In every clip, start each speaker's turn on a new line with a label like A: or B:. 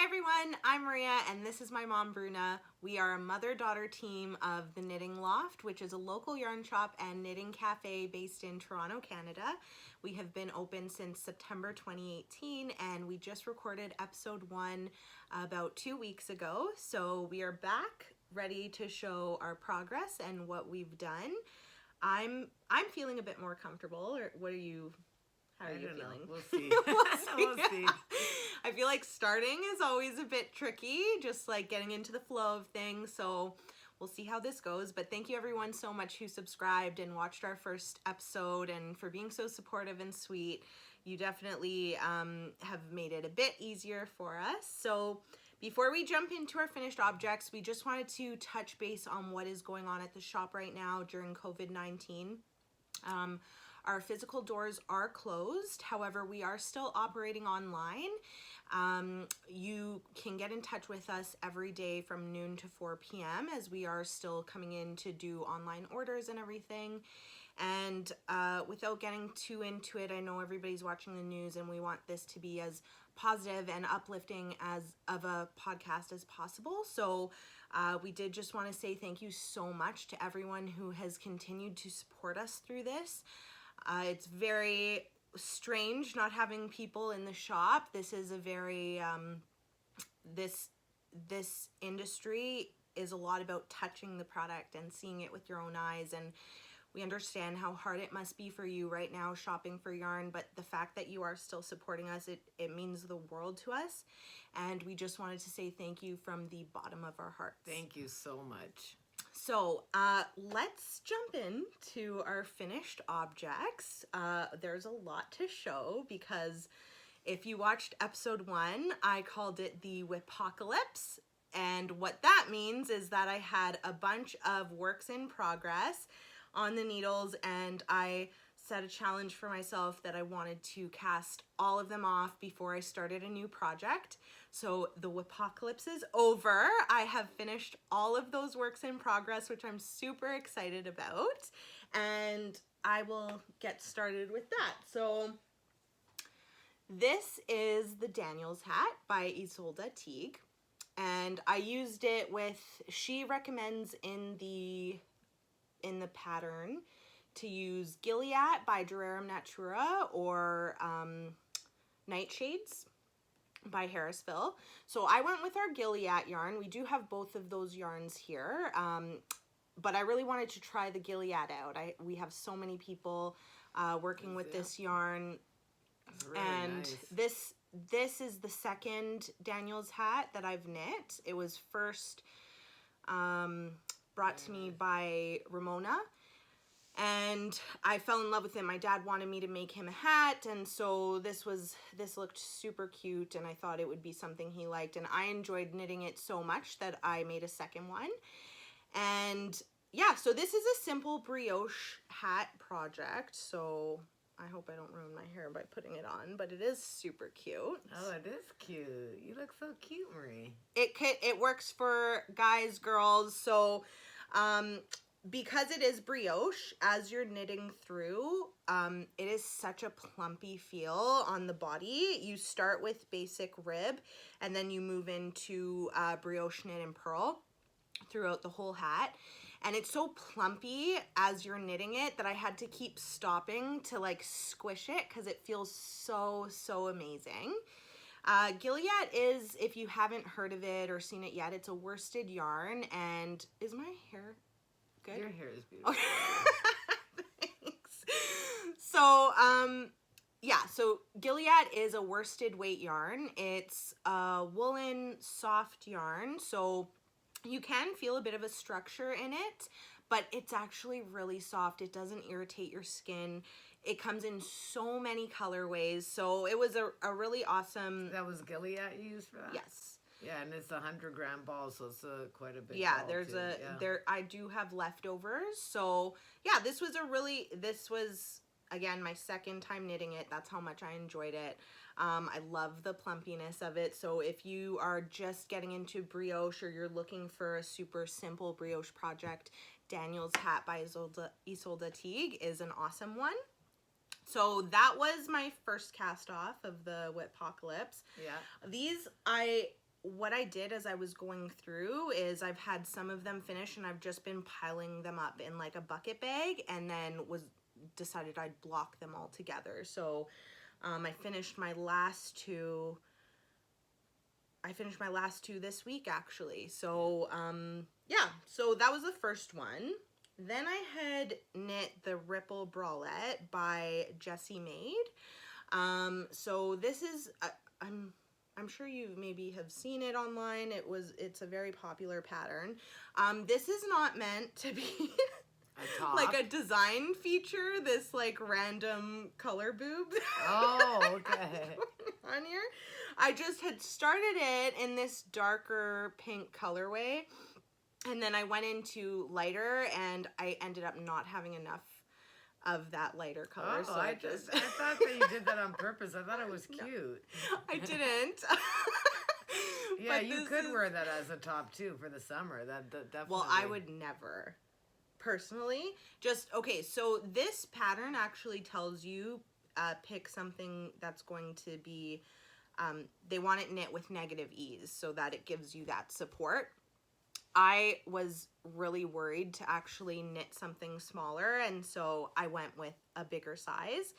A: everyone, I'm Maria and this is my mom Bruna. We are a mother-daughter team of the Knitting Loft, which is a local yarn shop and knitting cafe based in Toronto, Canada. We have been open since September 2018 and we just recorded episode 1 about 2 weeks ago. So we are back ready to show our progress and what we've done. I'm feeling a bit more comfortable. Or what are you? How are you feeling?
B: We'll see.
A: We'll see. I feel like starting is always a bit tricky, just like getting into the flow of things. So we'll see how this goes. But thank you everyone so much who subscribed and watched our first episode and for being so supportive and sweet. You definitely have made it a bit easier for us. So before we jump into our finished objects, we just wanted to touch base on what is going on at the shop right now during COVID-19. Our physical doors are closed. However, we are still operating online. You can get in touch with us every day from noon to 4 p.m. as we are still coming in to do online orders and everything. And without getting too into it, I know everybody's watching the news and we want this to be as positive and uplifting as of a podcast as possible. So we did just want to say thank you so much to everyone who has continued to support us through this. It's very strange not having people in the shop. This is a very, this industry is a lot about touching the product and seeing it with your own eyes, and we understand how hard it must be for you right now shopping for yarn, but the fact that you are still supporting us, it means the world to us, and we just wanted to say thank you from the bottom of our hearts.
B: Thank you so much.
A: So let's jump into our finished objects. There's a lot to show because if you watched episode 1, I called it the wipocalypse. And what that means is that I had a bunch of works in progress on the needles and I set a challenge for myself that I wanted to cast all of them off before I started a new project. So the wipocalypse is over. I have finished all of those works in progress, which I'm super excited about. And I will get started with that. So this is the Daniel's hat by Ysolda Teague. And I used it with, she recommends in the pattern to use Gilead by Durarium Natura or Nightshades by Harrisville. So I went with our Gilead yarn. We do have both of those yarns here, but I really wanted to try the Gilead out. We have so many people working with this yarn,
B: Really
A: and
B: nice.
A: this is the second Daniel's hat that I've knit. It was first brought to me by Ramona. And I fell in love with him. My dad wanted me to make him a hat, and so this looked super cute, and I thought it would be something he liked, and I enjoyed knitting it so much that I made a second one. And yeah, so this is a simple brioche hat project, so I hope I don't ruin my hair by putting it on, but it is super cute.
B: Oh, it is cute. You look so cute, Marie.
A: It works for guys, girls, so because it is brioche, as you're knitting through, it is such a plumpy feel on the body. You start with basic rib, and then you move into brioche knit and purl throughout the whole hat. And it's so plumpy as you're knitting it that I had to keep stopping to like squish it because it feels so, so amazing. Gilead is, if you haven't heard of it or seen it yet, it's a worsted yarn, and is my hair good?
B: Your hair is beautiful.
A: Okay. Thanks. So, yeah, so Gilead is a worsted weight yarn. It's a woolen soft yarn, so you can feel a bit of a structure in it, but it's actually really soft. It doesn't irritate your skin. It comes in so many colorways, so it was a really awesome...
B: That was Gilead you used for that?
A: Yes.
B: Yeah, and it's a 100-gram ball, so it's quite a big
A: yeah,
B: ball
A: there's
B: too.
A: I do have leftovers. So yeah, this was again my second time knitting it. That's how much I enjoyed it. I love the plumpiness of it. So if you are just getting into brioche or you're looking for a super simple brioche project, Daniel's Hat by Ysolda Teague is an awesome one. So that was my first cast off of the wipocalypse.
B: Yeah.
A: These I what I did as I was going through is I've had some of them finish and I've just been piling them up in like a bucket bag, and then decided I'd block them all together. So I finished my last two. This week actually. So yeah, so that was the first one. Then I had knit the Ripple Bralette by Jessie Maed. So this is I'm sure you maybe have seen it online. It's a very popular pattern. This is not meant to be like a design feature, this like random color boob.
B: Oh, okay.
A: On here. I just had started it in this darker pink colorway, and then I went into lighter, and I ended up not having enough of that lighter color.
B: Oh,
A: so
B: I thought that you did that on purpose. I thought it was cute.
A: No, I didn't.
B: Yeah, you could wear that as a top too for the summer. That definitely.
A: Well, I would never, personally. Okay, so this pattern actually tells you pick something that's going to be, they want it knit with negative ease so that it gives you that support. I was really worried to actually knit something smaller, and so I went with a bigger size.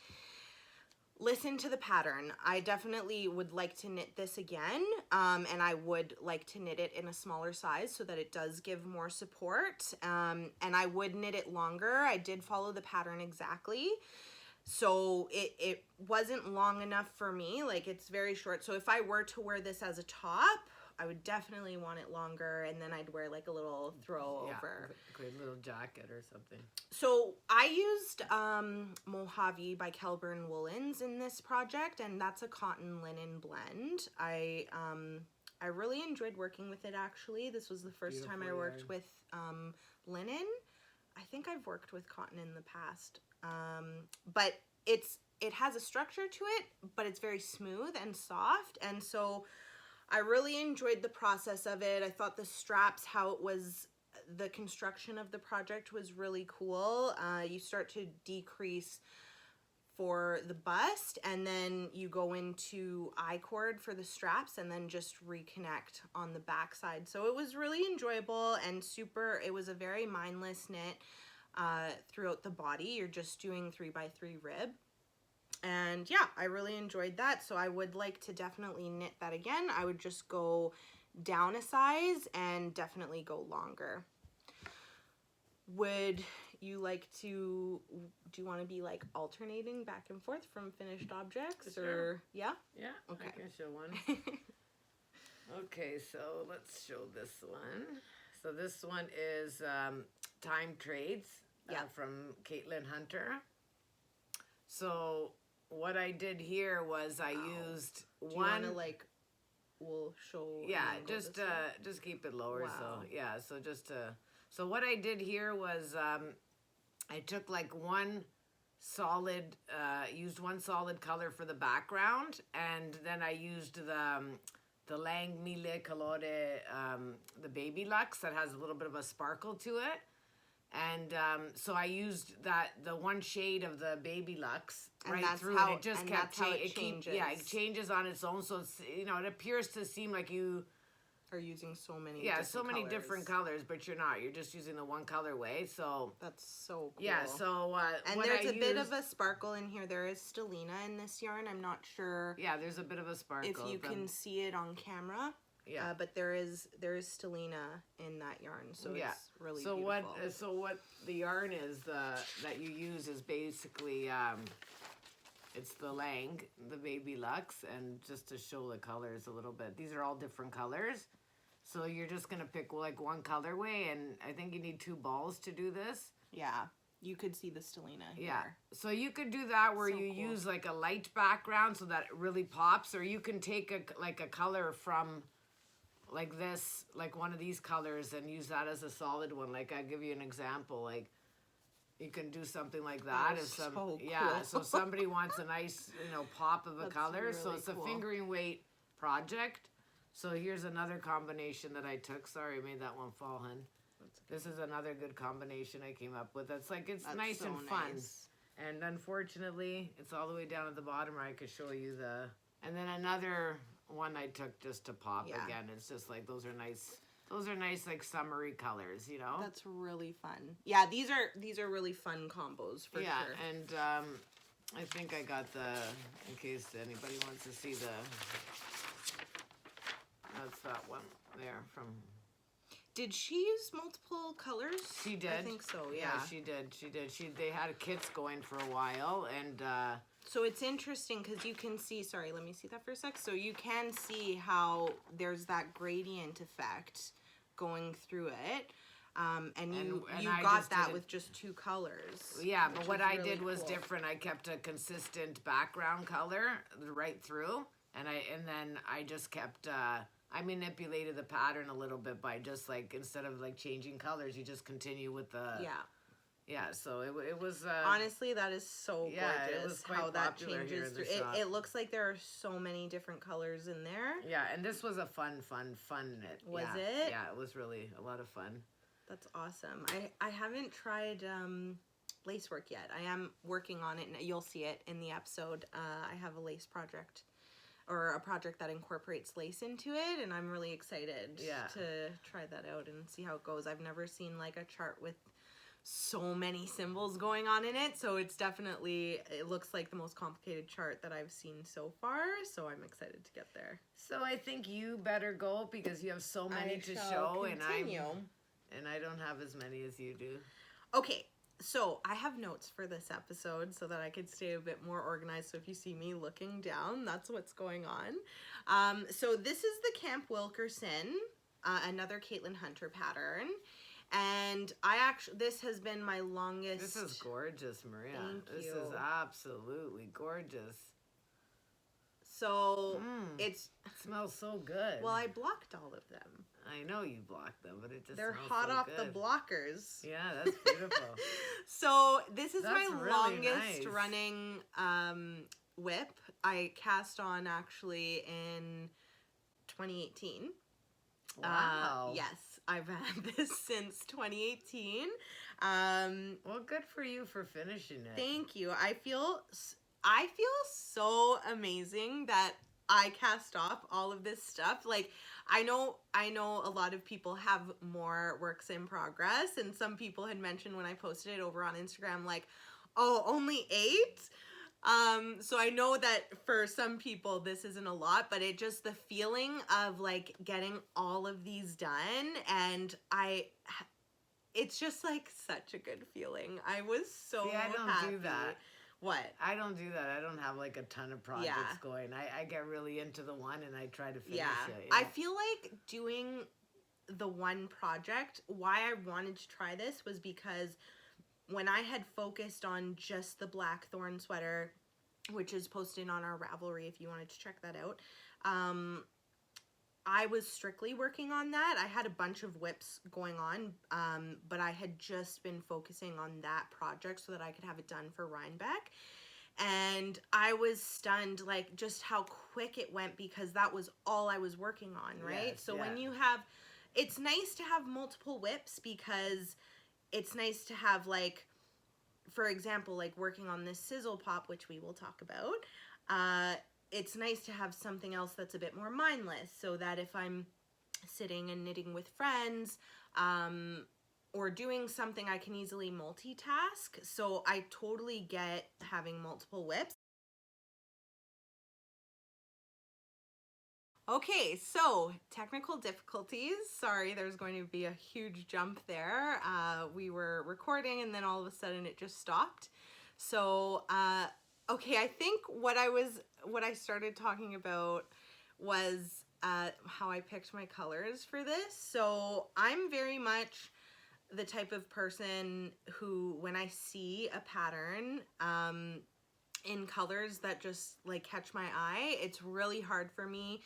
A: Listen to the pattern. I definitely would like to knit this again, and I would like to knit it in a smaller size so that it does give more support, and I would knit it longer. I did follow the pattern exactly. So it wasn't long enough for me, like it's very short. So if I were to wear this as a top, I would definitely want it longer, and then I'd wear like a little throw over.
B: Like a little jacket or something.
A: So I used Mojave by Kelburn Woolens in this project, and that's a cotton linen blend. I really enjoyed working with it actually. This was the first time I worked with linen. I think I've worked with cotton in the past. But it has a structure to it, but it's very smooth and soft, and so I really enjoyed the process of it. I thought the straps, the construction of the project was really cool. You start to decrease for the bust, and then you go into I-cord for the straps, and then just reconnect on the back side. So it was really enjoyable and it was a very mindless knit throughout the body. You're just doing 3x3 rib. And yeah, I really enjoyed that. So I would like to definitely knit that again. I would just go down a size and definitely go longer. Would you like do you want to be like alternating back and forth from finished objects?
B: Sure.
A: Or yeah?
B: Yeah,
A: okay.
B: I can show one. Okay, so let's show this one. So this one is Time Trades from Caitlin Hunter. So what I did here was I used
A: one. Do you
B: one.
A: want to like? We'll show.
B: Yeah, just keep it lower.
A: Wow.
B: So yeah, so what I did here was I took like used one solid color for the background, and then I used the Lang Mille Colore, the Baby Luxe that has a little bit of a sparkle to it. And so I used the one shade of the Baby Luxe right through, and it just kept changing. It changes on its own, so it's, it appears to seem like you
A: are using so many
B: different colors, but you're not. You're just using the one colorway. So
A: that's so cool.
B: Yeah. So
A: and there's a bit of a sparkle in here. There is stellina in this yarn. I'm not sure.
B: Yeah, there's a bit of a sparkle.
A: If you can see it on camera. Yeah, but there is stellina in that yarn, so it's really beautiful.
B: So what the yarn is that you use is basically it's the Lang, the Baby Luxe, and just to show the colors a little bit. These are all different colors, so you're just gonna pick like one colorway, and I think you need 2 balls to do this.
A: Yeah. You could see the stellina here.
B: Yeah, so you could do that where you use like a light background so that it really pops, or you can take a color from like this, like one of these colors, and use that as a solid one. Like I'll give you an example. Like you can do something like that.
A: Cool.
B: So somebody wants a nice, pop of a color. Really so it's a fingering weight project. So here's another combination that I took. Sorry, I made that one fall, hun. This is another good combination I came up with. It's nice and fun. And unfortunately, it's all the way down at the bottom where I could show you and then another one I took just to pop again. It's just like those are nice like summery colors, you know.
A: That's really fun. Yeah, these are really fun combos for sure.
B: And I think I got in case anybody wants to see that's that one there from.
A: Did she use multiple colors?
B: She did.
A: I think so, yeah.
B: She did. They had kits going for a while, and
A: so it's interesting because you can see, sorry, let me see that for a sec. So you can see how there's that gradient effect going through it. And you got that with just 2 colors.
B: Yeah, but what I did was
A: cool.
B: different. I kept a consistent background color right through, and then I just kept. I manipulated the pattern a little bit by just like instead of like changing colors, you just continue with the. Yeah, so it was...
A: honestly, that is so gorgeous,
B: it was quite
A: how that changes through.
B: It
A: looks like there are so many different colors in there.
B: Yeah, and this was a fun knit.
A: Was it?
B: Yeah, it was really a lot of fun.
A: That's awesome. I haven't tried lace work yet. I am working on it, and you'll see it in the episode. I have a lace project, or a project that incorporates lace into it, and I'm really excited to try that out and see how it goes. I've never seen like a chart with so many symbols going on in it, so it's definitely, it looks like the most complicated chart that I've seen so far, so I'm excited to get there.
B: So I think you better go because you have so many to show, and I don't have as many as you do.
A: Okay, so I have notes for this episode so that I could stay a bit more organized, so if you see me looking down, that's what's going on. So this is the Camp Wilkerson, another Caitlin Hunter pattern. And this has been my longest.
B: This is gorgeous, Maria.
A: Thank you.
B: This is absolutely gorgeous.
A: So it
B: smells so good.
A: Well, I blocked all of them.
B: I know you blocked them, but it just
A: they're
B: smells
A: hot
B: so
A: off
B: good.
A: the blockers.
B: Yeah, that's beautiful.
A: So this is my
B: really
A: longest
B: nice.
A: running whip. I cast on actually in 2018.
B: Wow.
A: Yes, I've had this since 2018.
B: Well, good for you for finishing it.
A: Thank you. I feel so amazing that I cast off all of this stuff. Like, I know a lot of people have more works in progress, and some people had mentioned when I posted it over on Instagram, like, oh, only 8? So I know that for some people this isn't a lot, but the feeling of like getting all of these done, and it's just like such a good feeling. I was so
B: I don't
A: happy.
B: do that.
A: What?
B: I don't do that. I don't have like a ton of projects going. I get really into the one and I try to finish it. Yeah.
A: I feel like doing the one project, why I wanted to try this was because when I had focused on just the black Thorn sweater, which is posted on our Ravelry if you wanted to check that out, I was strictly working on that. I had a bunch of whips going on, but I had just been focusing on that project so that I could have it done for Rhinebeck. And I was stunned, like, just how quick it went because that was all I was working on, right?
B: Yes,
A: so when you have, it's nice to have multiple whips because it's nice to have, like, for example, like working on this sizzle pop, which we will talk about, it's nice to have something else that's a bit more mindless so that if I'm sitting and knitting with friends or doing something, I can easily multitask. So I totally get having multiple whips. Okay, so technical difficulties. Sorry, there's going to be a huge jump there. We were recording and then all of a sudden it just stopped. So, okay, I think what I started talking about was how I picked my colors for this. So I'm very much the type of person who, when I see a pattern in colors that just like catch my eye, it's really hard for me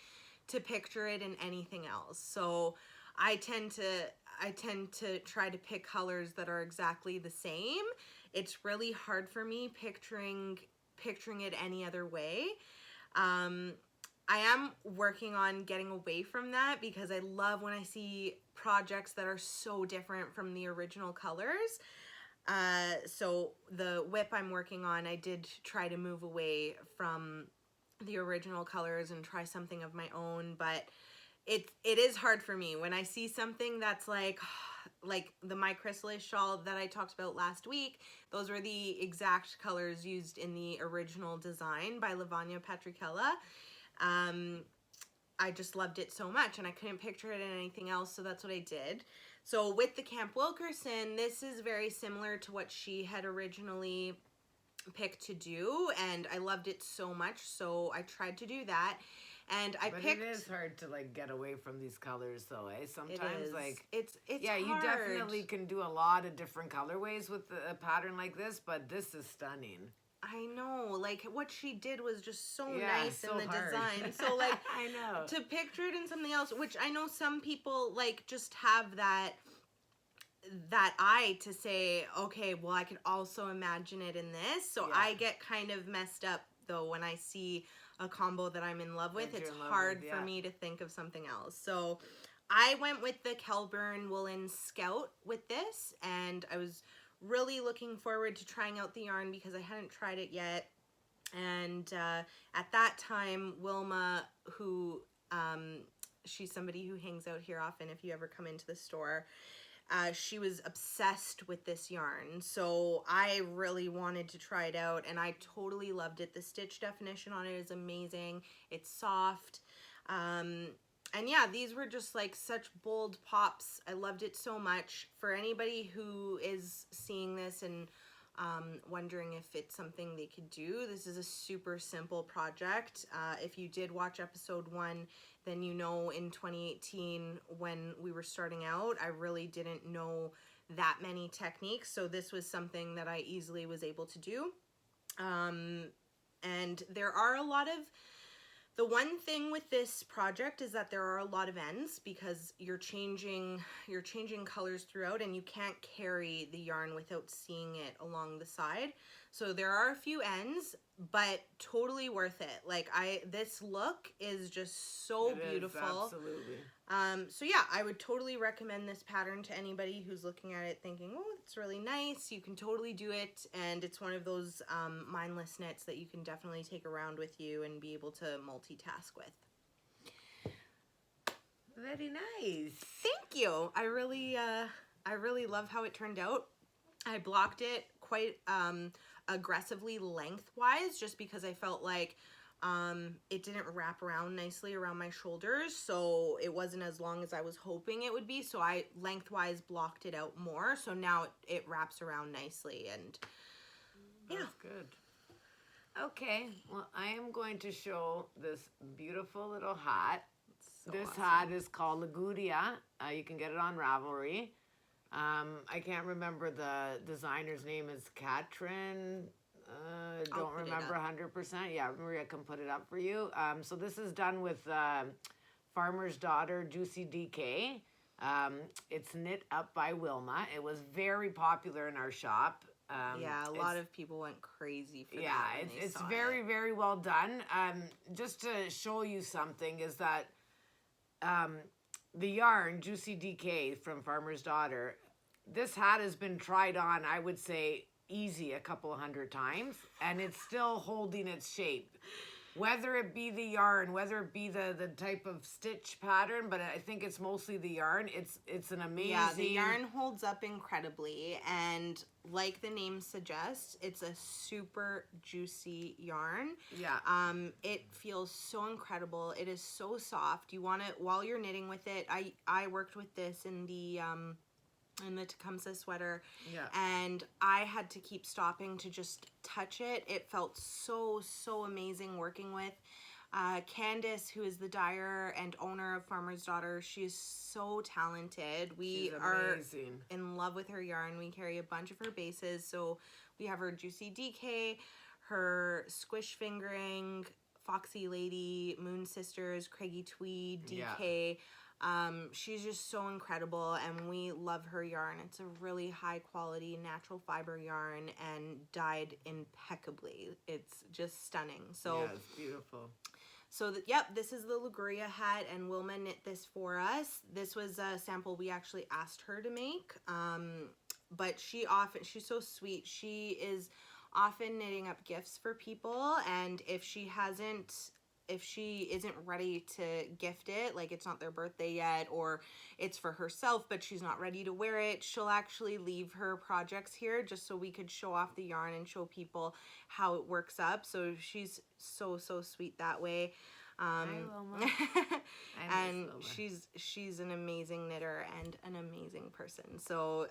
A: to picture it in anything else. So I tend to try to pick colors that are exactly the same. It's really hard for me picturing it any other way. I am working on getting away from that because I love when I see projects that are so different from the original colors. So the whip I'm working on, I did try to move away from the original colors and try something of my own, but it is hard for me when I see something that's like the My Chrysalis shawl that I talked about last week. Those were the exact colors used in the original design by Lavanya Patrickella. I just loved it so much and I couldn't picture it in anything else, so that's what I did. So with the Camp Wilkerson, this is very similar to what she had originally picked to do, and I loved it so much, so I tried to do that. And I picked...
B: it is hard to like get away from these colors though, eh? Sometimes like
A: it's
B: yeah,
A: hard.
B: you definitely can do a lot of different colorways with a pattern like this, but this is stunning.
A: I know, like what she did was just so
B: Yeah,
A: nice
B: so
A: in the
B: hard.
A: design. So like
B: I know.
A: to picture it in something else, which I know some people like just have that eye to say, okay, well I could also imagine it in this. So
B: Yeah.
A: I get kind of messed up though when I see a combo that I'm in love with.
B: That
A: It's
B: you're in love
A: hard
B: with,
A: for
B: yeah.
A: me to think of something else. So I went with the Kelburn Woolen Scout with this, and I was really looking forward to trying out the yarn because I hadn't tried it yet. And at that time, Wilma, who she's somebody who hangs out here often if you ever come into the store, she was obsessed with this yarn, so I really wanted to try it out, and I totally loved it. The stitch definition on it is amazing. It's soft, and yeah, these were just like such bold pops. I loved it so much. For anybody who is seeing this and wondering if it's something they could do, this is a super simple project. If you did watch episode 1, then you know in 2018 when we were starting out, I really didn't know that many techniques, so this was something that I easily was able to do. And there are a lot of... The one thing with this project is that there are a lot of ends because you're changing colors throughout, and you can't carry the yarn without seeing it along the side. So there are a few ends, but totally worth it. Like this look is just so beautiful.
B: Absolutely.
A: So yeah, I would totally recommend this pattern to anybody who's looking at it thinking, oh, it's really nice. You can totally do it, and it's one of those mindless knits that you can definitely take around with you and be able to multitask with.
B: Very nice.
A: Thank you. I really love how it turned out. I blocked it quite aggressively lengthwise just because I felt like it didn't wrap around nicely around my shoulders, so it wasn't as long as I was hoping it would be, so I lengthwise blocked it out more, so now it wraps around nicely, and yeah.
B: That's good. Okay, well, I am going to show this beautiful little hat.
A: So
B: this
A: awesome.
B: hat is called Liguria. You can get it on Ravelry. I can't remember the designer's name. Is Katrin. Don't remember 100%. Yeah, Maria can put it up for you. So this is done with Farmer's Daughter Juicy DK. It's knit up by Wilma. It was very popular in our shop.
A: Yeah, a lot of people went crazy for that.
B: Yeah,
A: when they
B: it's
A: saw
B: very,
A: it.
B: very well done. Just to show you something is that the yarn, Juicy DK from Farmer's Daughter, this hat has been tried on, I would say, easy a couple 100 times, and it's still holding its shape. Whether it be the yarn, whether it be the type of stitch pattern, but I think it's mostly the yarn. It's an amazing...
A: Yeah, the yarn holds up incredibly, and like the name suggests, it's a super juicy yarn.
B: Yeah.
A: It feels so incredible. It is so soft. You want it while you're knitting with it. I worked with this in the Tecumseh sweater,
B: Yeah.
A: and I had to keep stopping to just touch it. It felt so amazing working with Candace, who is the dyer and owner of Farmer's Daughter. She is so talented. We are in love with her yarn. We carry a bunch of her bases, so we have her Juicy DK, her Squish Fingering, Foxy Lady, Moon Sisters, Craigie Tweed, DK. She's just so incredible, and we love her yarn. It's a really high quality natural fiber yarn and dyed impeccably. It's just stunning. So
B: yeah, it's beautiful.
A: So yep, this is the Liguria hat, and Wilma knit this for us. This was a sample we actually asked her to make, but she's so sweet. She is often knitting up gifts for people, and if she isn't ready to gift it, like it's not their birthday yet, or it's for herself but she's not ready to wear it, she'll actually leave her projects here just so we could show off the yarn and show people how it works up. So she's so sweet that way.
B: Hi, Wilma.
A: And she's an amazing knitter and an amazing person. So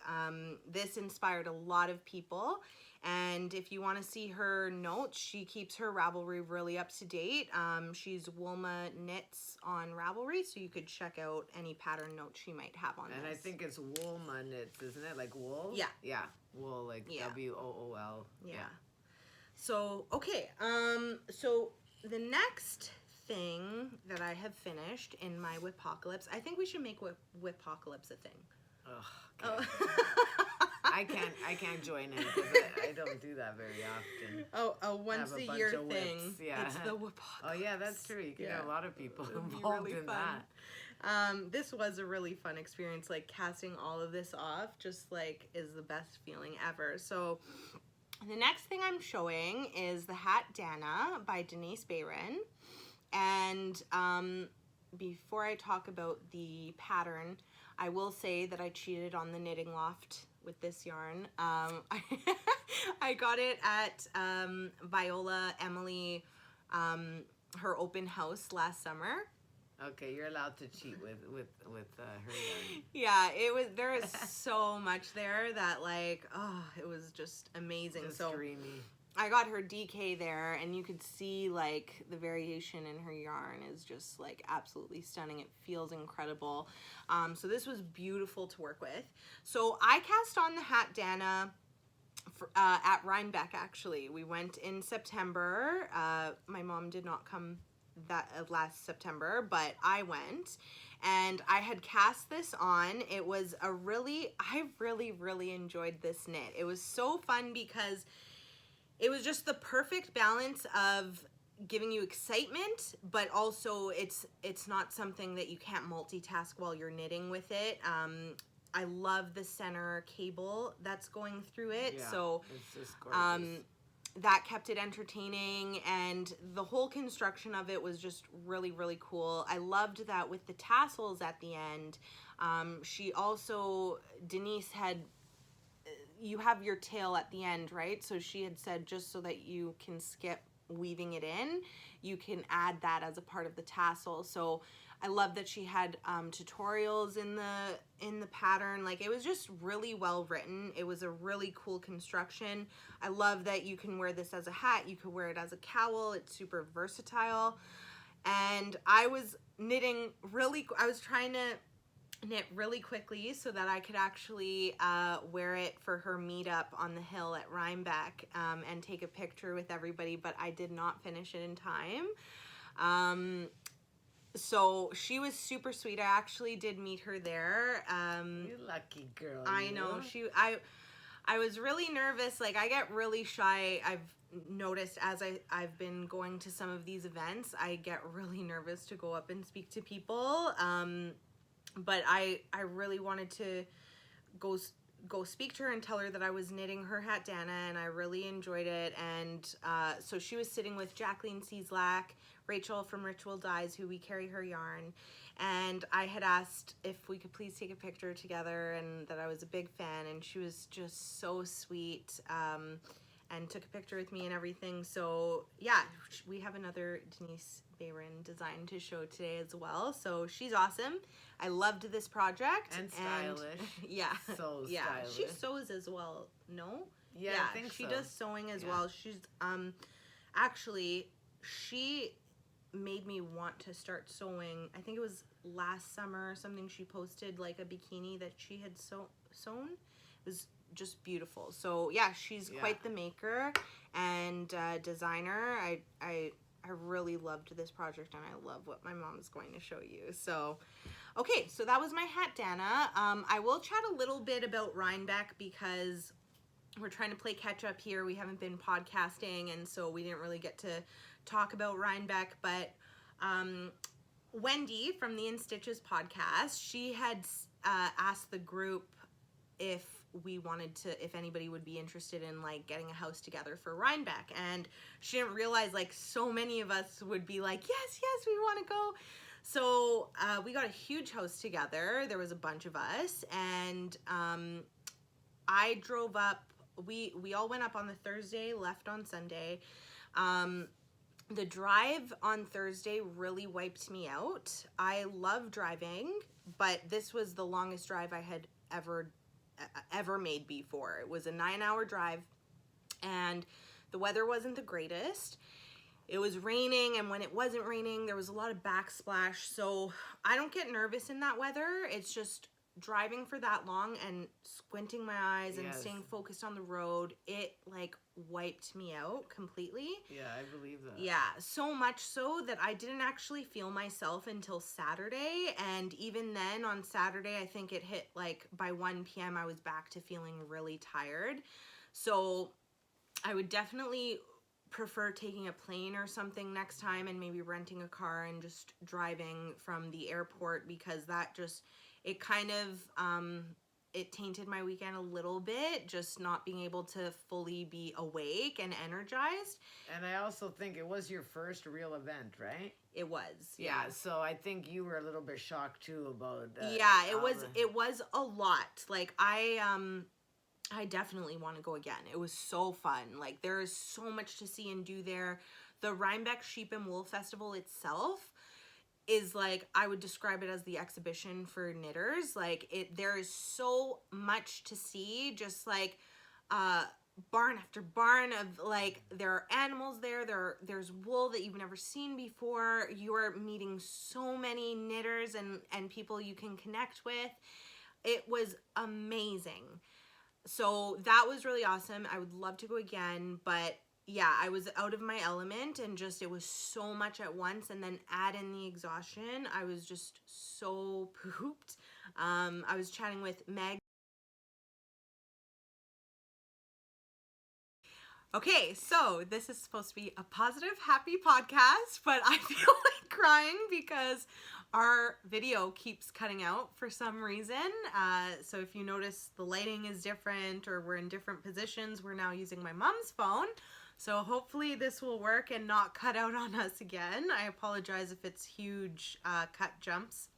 A: this inspired a lot of people. And if you want to see her notes, she keeps her Ravelry really up to date. She's Wilma Knits on Ravelry, so you could check out any pattern notes she might have on
B: And
A: this.
B: I think it's Woolma Knits, isn't it? Like wool?
A: Yeah.
B: Yeah. Wool, like WOOL.
A: Yeah. So, okay. So the next thing that I have finished in my wipocalypse, I think we should make wipocalypse a thing.
B: Ugh, okay. I can't join in because I don't do that very often.
A: Oh, once a year thing.
B: Yeah.
A: It's the wipocalypse.
B: Oh yeah, that's true. You can get a lot of people involved in that.
A: This was a really fun experience. Like casting all of this off just like is the best feeling ever. So the next thing I'm showing is the hat Danna by Denise Bayron. And before I talk about the pattern, I will say that I cheated on the Knitting Loft with this yarn. I got it at Viola Emily, her open house last summer.
B: Okay, you're allowed to cheat with her yarn.
A: Yeah, there is so much there that like, oh, it was just amazing.
B: Just
A: so
B: dreamy.
A: I got her DK there, and you could see like the variation in her yarn is just like absolutely stunning. It feels incredible. So this was beautiful to work with. So I cast on the hat Danna at Rhinebeck. Actually, we went in September. My mom did not come that last September, but I went, and I had cast this on. It was I really enjoyed this knit. It was so fun because it was just the perfect balance of giving you excitement, but also it's not something that you can't multitask while you're knitting with it. I love the center cable that's going through it.
B: Yeah,
A: so
B: it's just gorgeous.
A: That kept it entertaining, and the whole construction of it was just really cool. I loved that with the tassels at the end. Denise had, you have your tail at the end, right? So she had said just so that you can skip weaving it in, you can add that as a part of the tassel. So I love that she had tutorials in the pattern. Like, it was just really well written. It was a really cool construction. I love that you can wear this as a hat. You could wear it as a cowl. It's super versatile. And I was trying to knit really quickly so that I could actually wear it for her meetup on the hill at Rhinebeck and take a picture with everybody, but I did not finish it in time. So she was super sweet. I actually did meet her there.
B: You lucky girl.
A: I know. I was really nervous. Like, I get really shy. I've noticed as I've been going to some of these events, I get really nervous to go up and speak to people. But I really wanted to go speak to her and tell her that I was knitting her hat Danna, and I really enjoyed it. And so she was sitting with Jacqueline Cieslak, Rachel from Ritual Dyes, who we carry her yarn, and I had asked if we could please take a picture together and that I was a big fan, and she was just so sweet and took a picture with me and everything. So yeah, we have another Denise Bayron design to show today as well. So she's awesome. I loved this project.
B: And stylish.
A: Yeah.
B: So
A: yeah.
B: stylish.
A: She sews as well. No?
B: Yeah, I think
A: she
B: so.
A: does sewing as well. She's actually, she made me want to start sewing. I think it was last summer or something. She posted like a bikini that she had sewn. It was just beautiful. So yeah, she's quite the maker and designer. I really loved this project, and I love what my mom is going to show you. So okay, so that was my hat Danna. I will chat a little bit about Rhinebeck because we're trying to play catch up here. We haven't been podcasting, and so we didn't really get to talk about Rhinebeck, but Wendy from the In Stitches podcast, she had asked the group if we wanted to, if anybody would be interested in like getting a house together for Rhinebeck. And she didn't realize like so many of us would be like, yes, we want to go. So we got a huge house together. There was a bunch of us, and I drove up. We all went up on the Thursday, left on Sunday. The drive on Thursday really wiped me out. I love driving, but this was the longest drive I had ever made before. It was a 9-hour drive, and the weather wasn't the greatest. It was raining, and when it wasn't raining, there was a lot of backsplash. So I don't get nervous in that weather. It's just driving for that long and squinting my eyes and staying focused on the road. It like wiped me out completely.
B: Yeah, I believe that.
A: Yeah, so much so that I didn't actually feel myself until Saturday. And even then on Saturday, I think it hit like by 1 p.m. I was back to feeling really tired. So I would definitely prefer taking a plane or something next time, and maybe renting a car and just driving from the airport, because that just, it kind of, it tainted my weekend a little bit, just not being able to fully be awake and energized.
B: And I also think it was your first real event, right?
A: It was.
B: Yeah, so I think you were a little bit shocked too about
A: yeah, it was a lot. Like I definitely want to go again. It was so fun. Like, there is so much to see and do there. The Rhinebeck Sheep and Wool Festival itself is like, I would describe it as the exhibition for knitters. Like, there is so much to see. Just like barn after barn of like, there are animals there's wool that you've never seen before. You are meeting so many knitters and people you can connect with. It was amazing. So that was really awesome. I would love to go again, but yeah, I was out of my element, and just, it was so much at once, and then add in the exhaustion. I was just so pooped. I was chatting with Meg. Okay, so this is supposed to be a positive, happy podcast, but I feel like crying because our video keeps cutting out for some reason. So if you notice the lighting is different, or we're in different positions, we're now using my mom's phone. So hopefully this will work and not cut out on us again. I apologize if it's huge cut jumps.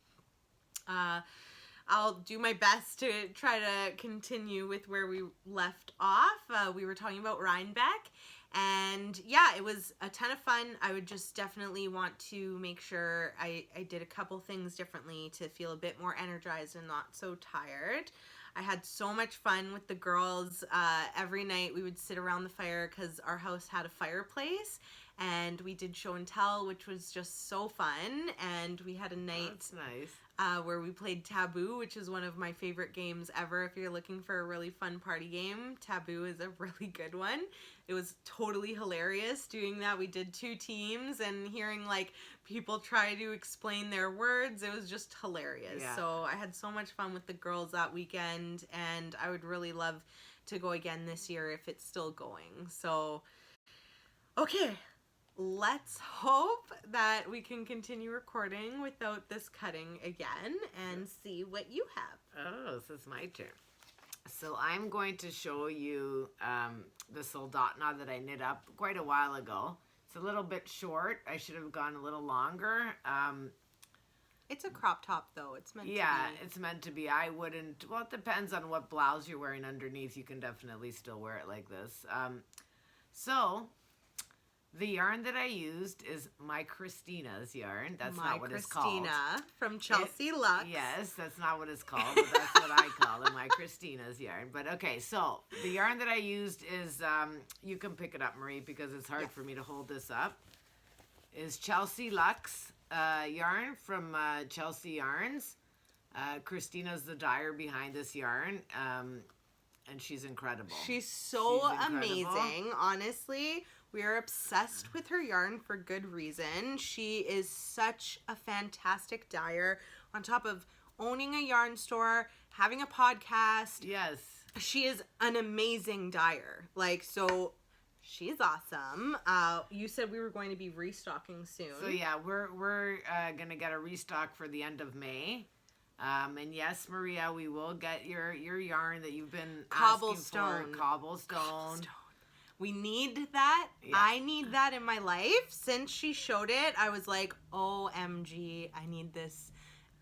A: I'll do my best to try to continue with where we left off. We were talking about Rhinebeck, and yeah, it was a ton of fun. I would just definitely want to make sure I did a couple things differently to feel a bit more energized and not so tired. I had so much fun with the girls. Every night we would sit around the fire because our house had a fireplace, and we did show and tell, which was just so fun. And we had a night
B: That's nice.
A: Where we played Taboo, which is one of my favorite games ever. If you're looking for a really fun party game, Taboo is a really good one. It was totally hilarious doing that. We did 2 teams, and hearing like people try to explain their words, it was just hilarious.
B: Yeah.
A: So I had so much fun with the girls that weekend, and I would really love to go again this year if it's still going. So, okay. Let's hope that we can continue recording without this cutting again, and see what you have.
B: Oh, this is my turn. So I'm going to show you the soldatna that I knit up quite a while ago. It's a little bit short. I should have gone a little longer.
A: It's a crop top though. It's meant to be.
B: Yeah, it's meant to be. I wouldn't, well, it depends on what blouse you're wearing underneath. You can definitely still wear it like this. So the yarn that I used is my Christina's yarn. That's not what it's called.
A: Christina from Chelsea Luxe.
B: Yes, that's not what it's called, but that's what I call it, my Christina's yarn. But okay, so the yarn that I used is, you can pick it up, Marie, because it's hard for me to hold this up, is Chelsea Luxe yarn from Chelsea Yarns. Christina's the dyer behind this yarn, and she's incredible.
A: She's so amazing, honestly. We are obsessed with her yarn for good reason. She is such a fantastic dyer. On top of owning a yarn store, having a podcast.
B: Yes.
A: She is an amazing dyer. Like, so she's awesome. You said we were going to be restocking soon.
B: So yeah, we're going to get a restock for the end of May. And yes, Maria, we will get your yarn that you've been
A: Cobblestone.
B: asking for. Cobblestone.
A: We need that.
B: Yeah.
A: I need that in my life. Since she showed it, I was like, OMG, I need this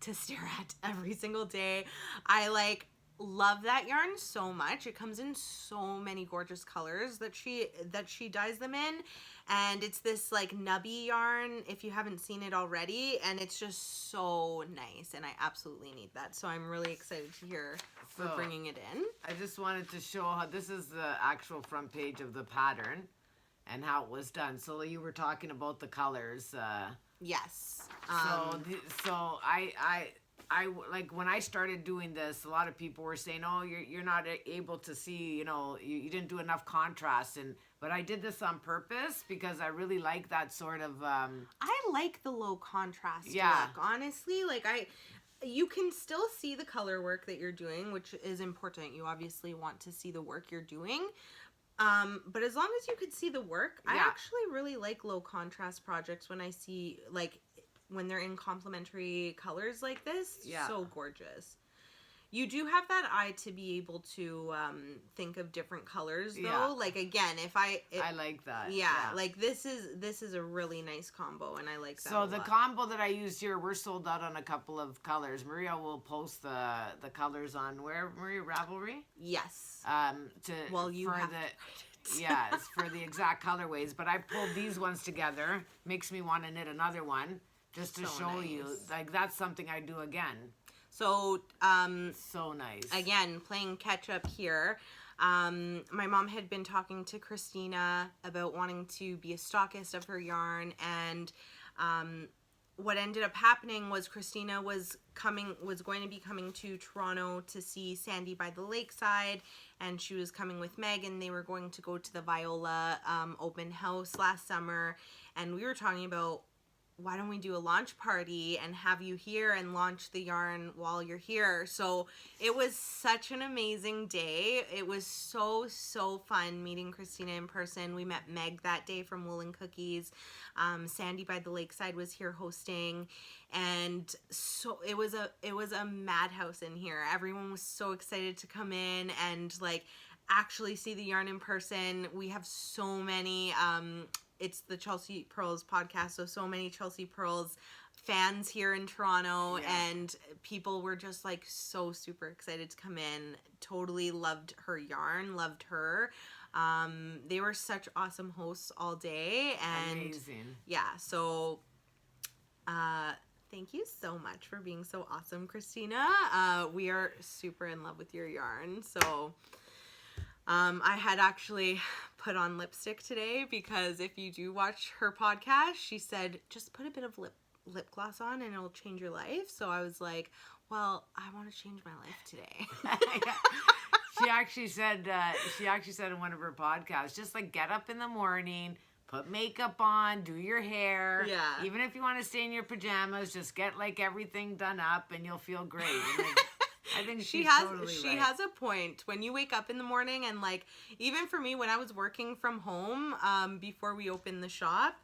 A: to stare at every single day. I like love that yarn so much. It comes in so many gorgeous colors that she dyes them in, and it's this like nubby yarn if you haven't seen it already, and it's just so nice, and I absolutely need that. So I'm really excited to hear for bringing it in.
B: I just wanted to show how this is the actual front page of the pattern and how it was done. So you were talking about the colors.
A: Yes.
B: So I like when I started doing this, a lot of people were saying, "Oh, you're not able to see, you didn't do enough contrast." But I did this on purpose because I really like that sort of. I
A: like the low contrast
B: yeah.
A: look. Honestly, like you can still see the color work that you're doing, which is important. You obviously want to see the work you're doing. But as long as you could see the work, yeah. I actually really like low contrast projects when I see like. When they're in complementary colors like this, yeah. So gorgeous. You do have that eye to be able to think of different colors, though. Yeah. Like again, I
B: like that.
A: Yeah, like this is a really nice combo, and I like that.
B: So the combo that I used here, we're sold out on a couple of colors. Maria will post the colors on where, Maria, Ravelry.
A: Yes.
B: It's for the exact colorways. But I pulled these ones together. Makes me want to knit another one. Just to show you, like, that's something I do again.
A: So,
B: so nice.
A: Again, playing catch up here. My mom had been talking to Christina about wanting to be a stockist of her yarn, and what ended up happening was Christina was going to be coming to Toronto to see Sandy by the Lakeside, and she was coming with Meg, and they were going to go to the Viola open house last summer, and we were talking about, why don't we do a launch party and have you here and launch the yarn while you're here? So it was such an amazing day. It was so fun meeting Christina in person. We met Meg that day from Woolen Cookies. Sandy by the Lakeside was here hosting, and so it was a madhouse in here. Everyone was so excited to come in and like actually see the yarn in person. We have so many it's the Chelsea Pearls podcast, so many Chelsea Pearls fans here in Toronto, yeah. And people were just like so super excited to come in. Totally loved her yarn, loved her. They were such awesome hosts all day, and
B: amazing. Yeah,
A: so thank you so much for being so awesome, Christina. We are super in love with your yarn. So I had actually put on lipstick today because if you do watch her podcast, she said, just put a bit of lip gloss on and it'll change your life. So I was like, well, I want to change my life today.
B: She actually said in one of her podcasts, just like get up in the morning, put makeup on, do your hair.
A: Yeah.
B: Even if you want to stay in your pajamas, just get like everything done up and you'll feel great. I think she
A: has a point. When you wake up in the morning, and like even for me when I was working from home before we opened the shop,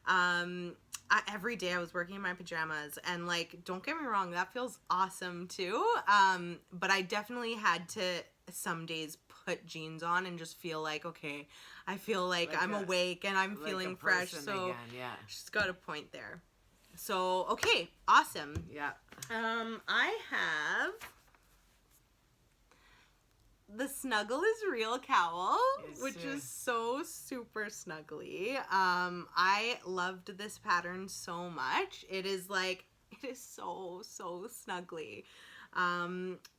A: every day I was working in my pajamas, and like don't get me wrong, that feels awesome too. But I definitely had to some days put jeans on and just feel like, okay, I feel like I'm awake and I'm feeling fresh. So
B: again, yeah.
A: She's got a point there. So okay, awesome.
B: Yeah.
A: I have the Snuggle is Real cowl, which is so super snuggly. I loved this pattern so much. It is so snuggly.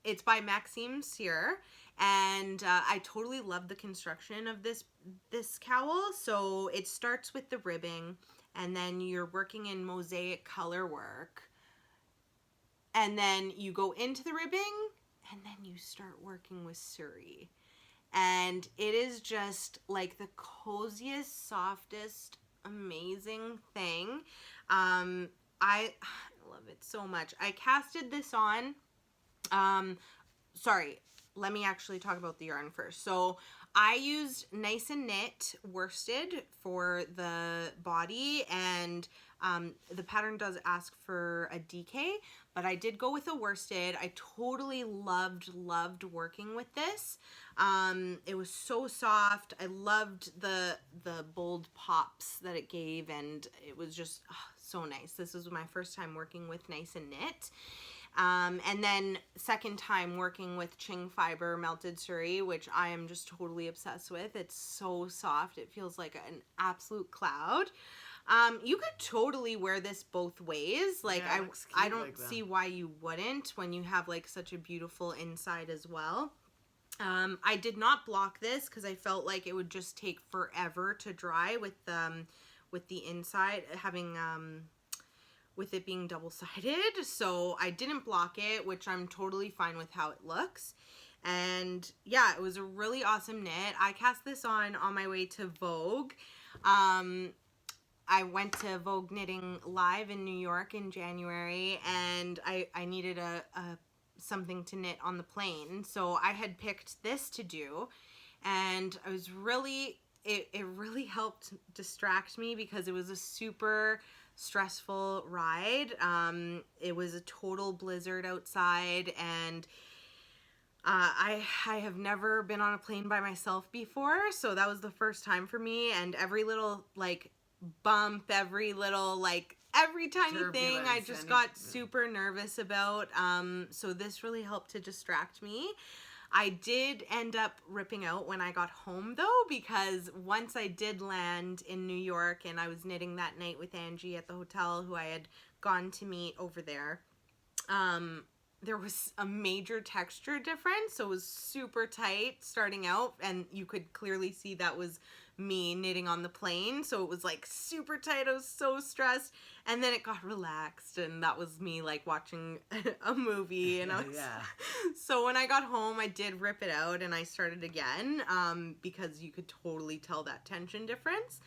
A: It's by Maxime Cyr, and I totally love the construction of this cowl. So it starts with the ribbing, and then you're working in mosaic color work, and then you go into the ribbing, and then you start working with Suri. And it is just like the coziest, softest, amazing thing. I love it so much. I casted this on, sorry, let me actually talk about the yarn first. So I used Nice and Knit worsted for the body, and the pattern does ask for a DK, but I did go with a worsted. I totally loved working with this. It was so soft. I loved the bold pops that it gave, and it was just so nice. This was my first time working with Nice and Knit. And then second time working with Ching Fiber Melted Suri, which I am just totally obsessed with. It's so soft. It feels like an absolute cloud. You could totally wear this both ways. Like,
B: Yeah,
A: I don't see why you wouldn't when you have like such a beautiful inside as well. I did not block this because I felt like it would just take forever to dry with the inside having with it being double-sided. So I didn't block it, which I'm totally fine with how it looks. And yeah, it was a really awesome knit. I cast this on my way to Vogue. I went to Vogue Knitting Live in New York in January, and I needed a something to knit on the plane. So I had picked this to do, and I was really, it really helped distract me because it was a super stressful ride. It was a total blizzard outside, and I have never been on a plane by myself before, so that was the first time for me, and every little like bump, every little like every tiny thing I just got super nervous about. So this really helped to distract me. I did end up ripping out when I got home though, because once I did land in New York and I was knitting that night with Angie at the hotel, who I had gone to meet over there, there was a major texture difference. So it was super tight starting out, and you could clearly see that was me knitting on the plane. So it was like super tight. I was so stressed, and then it got relaxed, and that was me like watching a movie, and I was so when I got home I did rip it out and I started again, because you could totally tell that tension difference.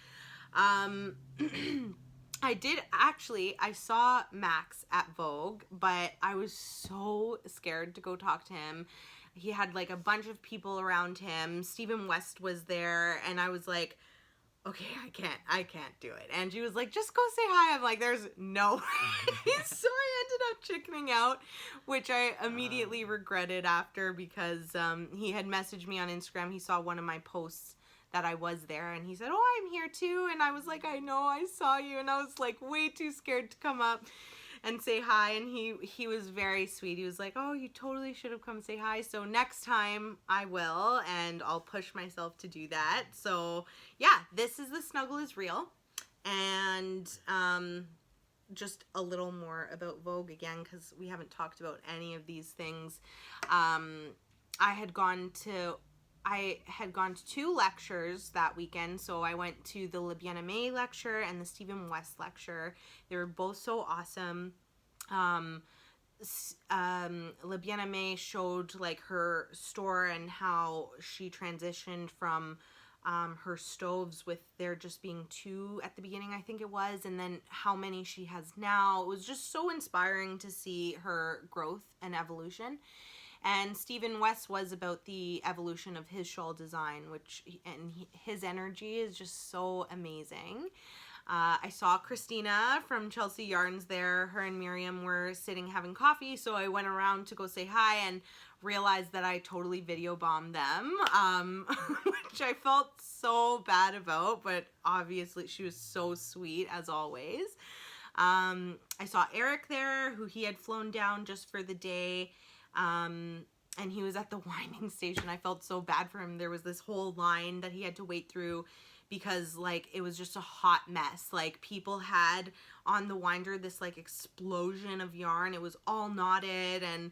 A: I did actually, I saw Max at Vogue, but I was so scared to go talk to him. He had like a bunch of people around him. Stephen West was there, and I was like, okay, I can't do it. And she was like, just go say hi. I'm like, there's no way. So I ended up chickening out, which I immediately regretted after, because he had messaged me on Instagram. He saw one of my posts that I was there, and he said, oh, I'm here too. And I was like, I know, I saw you. And I was like way too scared to come up and say hi, and he was very sweet. He was like, oh, you totally should have come say hi. So next time I will, and I'll push myself to do that. So yeah, this is the Snuggle is Real. And just a little more about Vogue again, because we haven't talked about any of these things. I had gone to 2 lectures that weekend. So I went to the Le Bien-Aimé lecture and the Stephen West lecture. They were both so awesome. Le Bien-Aimé showed like her store and how she transitioned from her stoves with there just being 2 at the beginning, I think it was, and then how many she has now. It was just so inspiring to see her growth and evolution. And Stephen West was about the evolution of his shawl design, his energy is just so amazing. I saw Christina from Chelsea Yarns there. Her and Miriam were sitting having coffee, so I went around to go say hi and realized that I totally video bombed them, which I felt so bad about, but obviously she was so sweet as always. I saw Eric there, who he had flown down just for the day. And he was at the winding station. I felt so bad for him. There was this whole line that he had to wait through because like it was just a hot mess. Like people had on the winder this like explosion of yarn. It was all knotted, and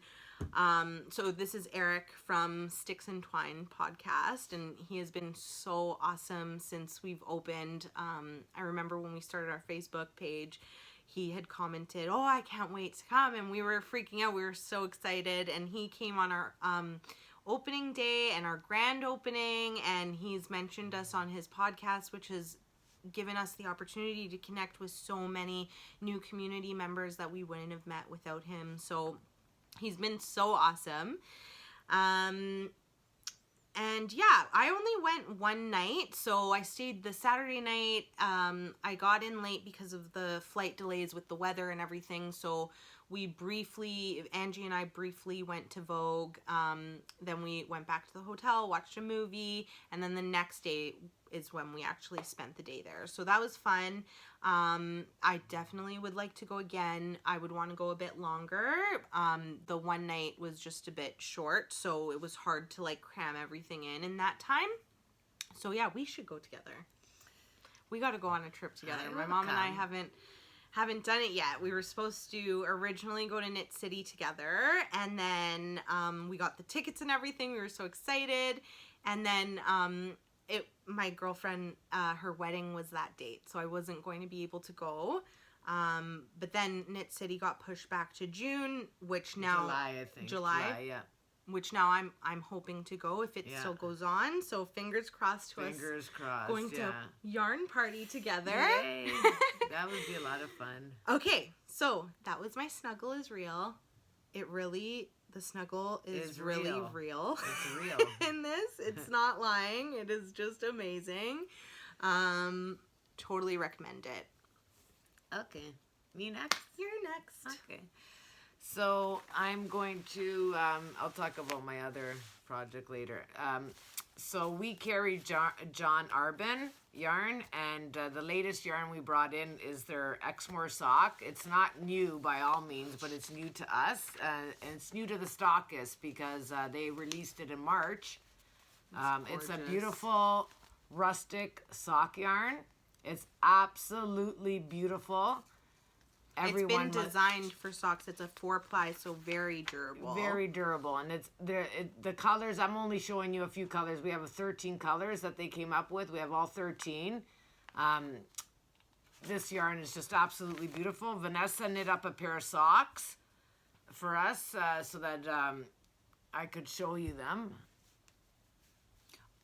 A: so this is Eric from Sticks and Twine podcast, and he has been so awesome since we've opened. I remember when we started our Facebook page, he had commented, oh, I can't wait to come, and we were freaking out. We were so excited, and he came on our opening day and our grand opening, and he's mentioned us on his podcast, which has given us the opportunity to connect with so many new community members that we wouldn't have met without him. So he's been so awesome. And yeah, I only went one night, so I stayed the Saturday night. I got in late because of the flight delays with the weather and everything, so Angie and I briefly went to Vogue. Then we went back to the hotel, watched a movie, and then the next day is when we actually spent the day there. So that was fun. I definitely would like to go again. I would want to go a bit longer. The one night was just a bit short, so it was hard to like cram everything in that time. So yeah, we should go together. We got to go on a trip together. My mom and I haven't done it yet. We were supposed to originally go to Knit City together, and then we got the tickets and everything. We were so excited, and then my girlfriend, her wedding was that date, so I wasn't going to be able to go. But then Knit City got pushed back to June, which now
B: July, I think.
A: July,
B: yeah.
A: Which now I'm hoping to go if it still goes on. So fingers crossed to us going to yarn party together.
B: Yay. That would be a lot of fun.
A: Okay, so that was my Snuggle is real. The Snuggle is really real.
B: It's real.
A: In this, it's not lying. It is just amazing. Totally recommend it.
B: Okay, me next?
A: You're next.
B: Okay. So I'm going to, I'll talk about my other project later. So we carry John Arbin yarn, and the latest yarn we brought in is their Exmoor sock. It's not new by all means, but it's new to us, and it's new to the stockists because they released it in March. It's a beautiful rustic sock yarn. It's absolutely beautiful.
A: It's been designed for socks. It's a 4-ply, so very durable.
B: Very durable. And it's the colors, I'm only showing you a few colors. We have 13 colors that they came up with. We have all 13. This yarn is just absolutely beautiful. Vanessa knit up a pair of socks for us so that I could show you them.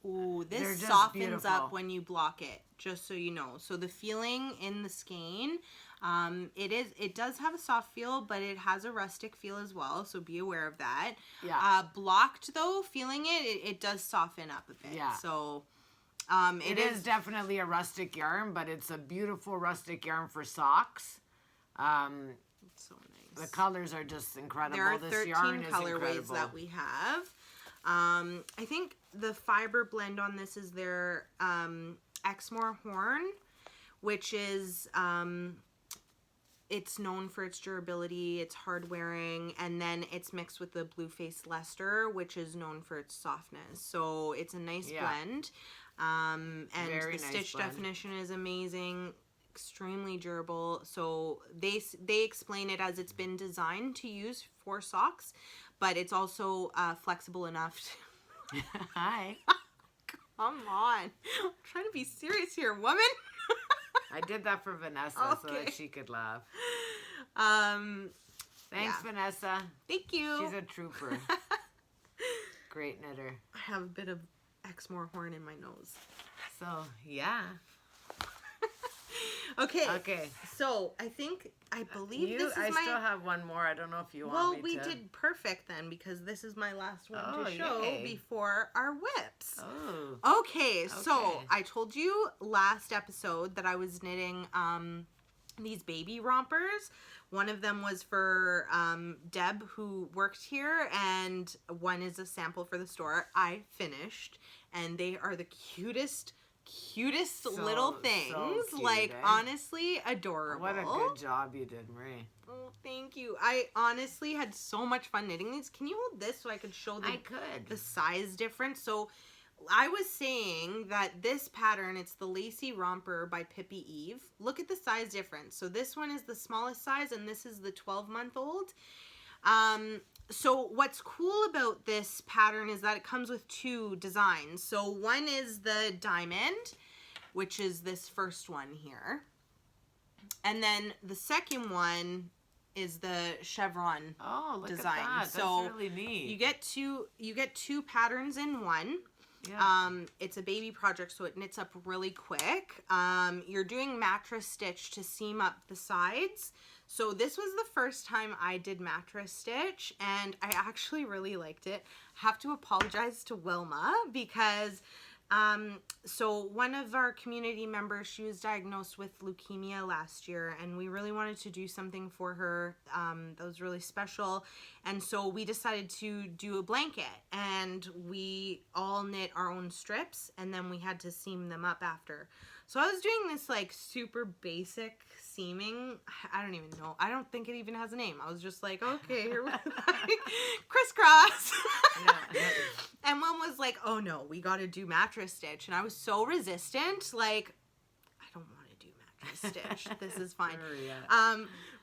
A: Ooh, this softens up when you block it, just so you know. So the feeling in the skein, it does have a soft feel, but it has a rustic feel as well, so be aware of that.
B: Yeah.
A: Blocked though, feeling it does soften up a bit.
B: Yeah.
A: So
B: it is definitely a rustic yarn, but it's a beautiful rustic yarn for socks.
A: It's so nice.
B: The colors are just incredible.
A: There are
B: this
A: 13
B: yarn is
A: colorways
B: incredible.
A: that we have. I think the fiber blend on this is their Exmoor Horn, which is it's known for its durability, it's hard wearing, and then it's mixed with the Blueface Leicester, which is known for its softness. So it's a nice blend. And
B: Very
A: the
B: nice
A: stitch
B: blend.
A: definition is amazing, extremely durable. So they explain it as it's been designed to use for socks, but it's also flexible enough to...
B: Hi.
A: Come on. I'm trying to be serious here, woman.
B: I did that for Vanessa so that she could laugh. Thanks, Vanessa.
A: Thank you.
B: She's a trooper. Great knitter.
A: I have a bit of Exmoor Horn in my nose.
B: So, yeah.
A: Okay. So, I believe this is
B: I still have one more. I don't know if you want me to.
A: Well, we did perfect then, because this is my last one to show before our whips.
B: Oh.
A: Okay, so I told you last episode that I was knitting these baby rompers. One of them was for Deb, who worked here, and one is a sample for the store. I finished, and they are the cutest little things.
B: So cute,
A: like, honestly, adorable.
B: What a good job you did, Marie.
A: Oh, thank you. I honestly had so much fun knitting these. Can you hold this so I could show the size difference? So I was saying that this pattern, it's the Lacey Romper by Pippi Eve. Look at the size difference. So this one is the smallest size, and this is the 12-month-old. So what's cool about this pattern is that it comes with two designs. So one is the diamond, which is this first one here. And then the second one is the chevron design.
B: At that.
A: So
B: that's really neat.
A: You get two patterns in one.
B: Yeah.
A: It's a baby project, so it knits up really quick. You're doing mattress stitch to seam up the sides. So this was the first time I did mattress stitch, and I actually really liked it. I have to apologize to Wilma because so one of our community members, she was diagnosed with leukemia last year, and we really wanted to do something for her that was really special. And so we decided to do a blanket, and we all knit our own strips, and then we had to seam them up after. So I was doing this like super basic seaming. I don't even know. I don't think it even has a name. I was just like, okay, here we like, crisscross. And one was like, oh no, we got to do mattress stitch. And I was so resistant. Like, I don't want to do mattress stitch. This is fine.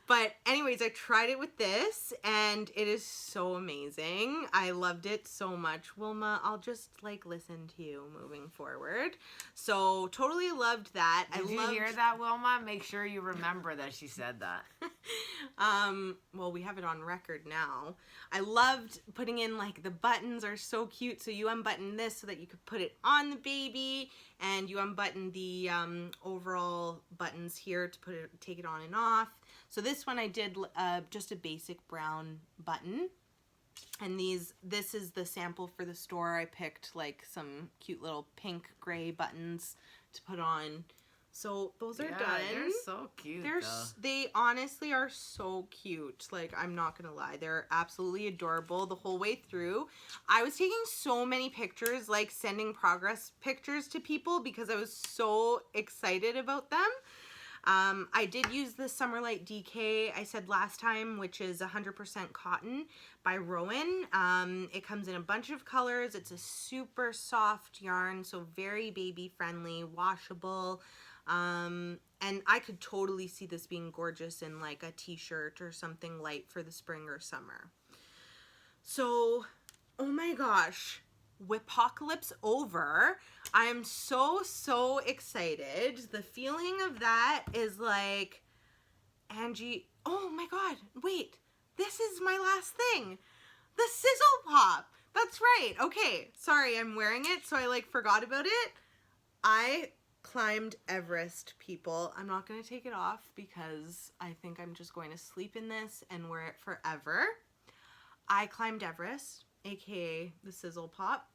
A: But anyways, I tried it with this, and it is so amazing. I loved it so much. Wilma, I'll just like listen to you moving forward. So totally loved that.
B: Did you hear that, Wilma? Make sure you remember that she said that.
A: Well, we have it on record now. I loved putting in like the buttons are so cute. So you unbutton this so that you could put it on the baby, and you unbutton the overall buttons here to take it on and off. So this one I did just a basic brown button, and this is the sample for the store. I picked like some cute little pink gray buttons to put on. So those are done.
B: They're so cute.
A: They honestly are so cute. Like, I'm not gonna lie, they're absolutely adorable the whole way through. I was taking so many pictures, like sending progress pictures to people because I was so excited about them. I did use the Summerlight DK I said last time, which is 100% cotton by Rowan. It comes in a bunch of colors. It's a super soft yarn, so very baby friendly, washable. And I could totally see this being gorgeous in like a t-shirt or something light for the spring or summer. So, oh my gosh, wipocalypse over. I am so excited. The feeling of that is like, Angie, oh my god, wait, this is my last thing. The sizzle pop. That's right. Okay, sorry, I'm wearing it, so I like forgot about it. I climbed Everest, people. I'm not going to take it off because I think I'm just going to sleep in this and wear it forever. I climbed Everest, aka the sizzle pop.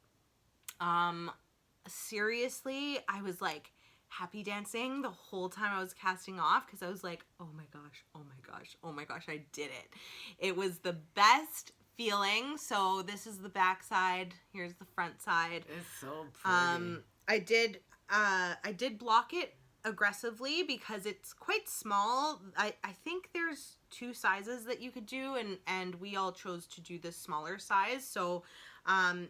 A: Seriously, I was like happy dancing the whole time I was casting off because I was like, oh my gosh, oh my gosh, oh my gosh, I did it. It was the best feeling. So this is the back side. Here's the front side.
B: It's so pretty.
A: I did block it aggressively because it's quite small. I think there's 2 sizes that you could do, and we all chose to do the smaller size. So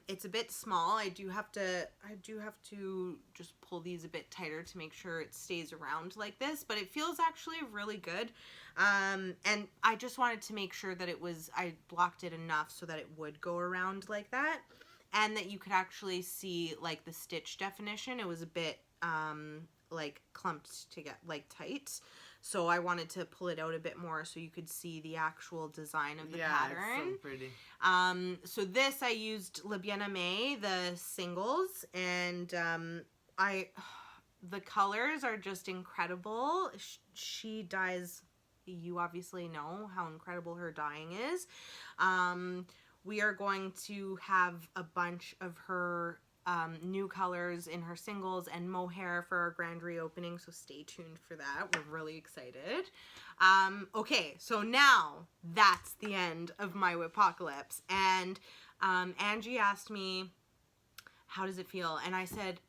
A: it's a bit small. I do have to just pull these a bit tighter to make sure it stays around like this, but it feels actually really good. And I just wanted to make sure that I blocked it enough so that it would go around like that, and that you could actually see like the stitch definition. It was a bit like clumped to get like tight. So I wanted to pull it out a bit more so you could see the actual design of the pattern.
B: Yeah, it's so pretty.
A: So this I used La Bien Aimée, the singles, and the colors are just incredible. She dyes, you obviously know how incredible her dyeing is. We are going to have a bunch of her new colors in her singles and mohair for our grand reopening, so stay tuned for that. We're really excited. Okay, so now that's the end of my wipocalypse, and Angie asked me, how does it feel? And I said,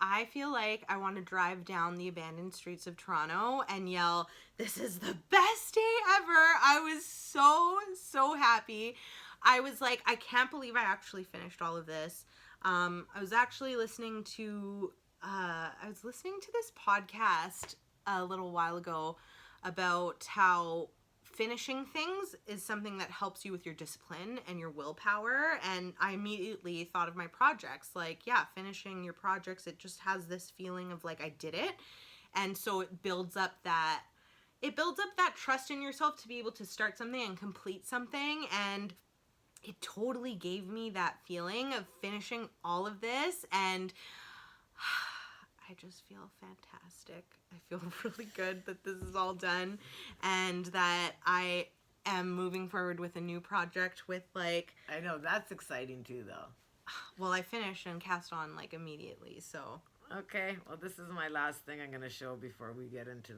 A: I feel like I want to drive down the abandoned streets of Toronto and yell, this is the best day ever. I was so happy. I was like, I can't believe I actually finished all of this. I was actually listening to this podcast a little while ago about how finishing things is something that helps you with your discipline and your willpower, and I immediately thought of my projects. Like, yeah, finishing your projects, it just has this feeling of like, I did it, and so it builds up that trust in yourself to be able to start something and complete something, and it totally gave me that feeling of finishing all of this, and I just feel fantastic. feel really good that this is all done and that I am moving forward with a new project with like...
B: I know, that's exciting too though.
A: Well, I finished and cast on like immediately, so...
B: Okay, well this is my last thing I'm going to show before we get into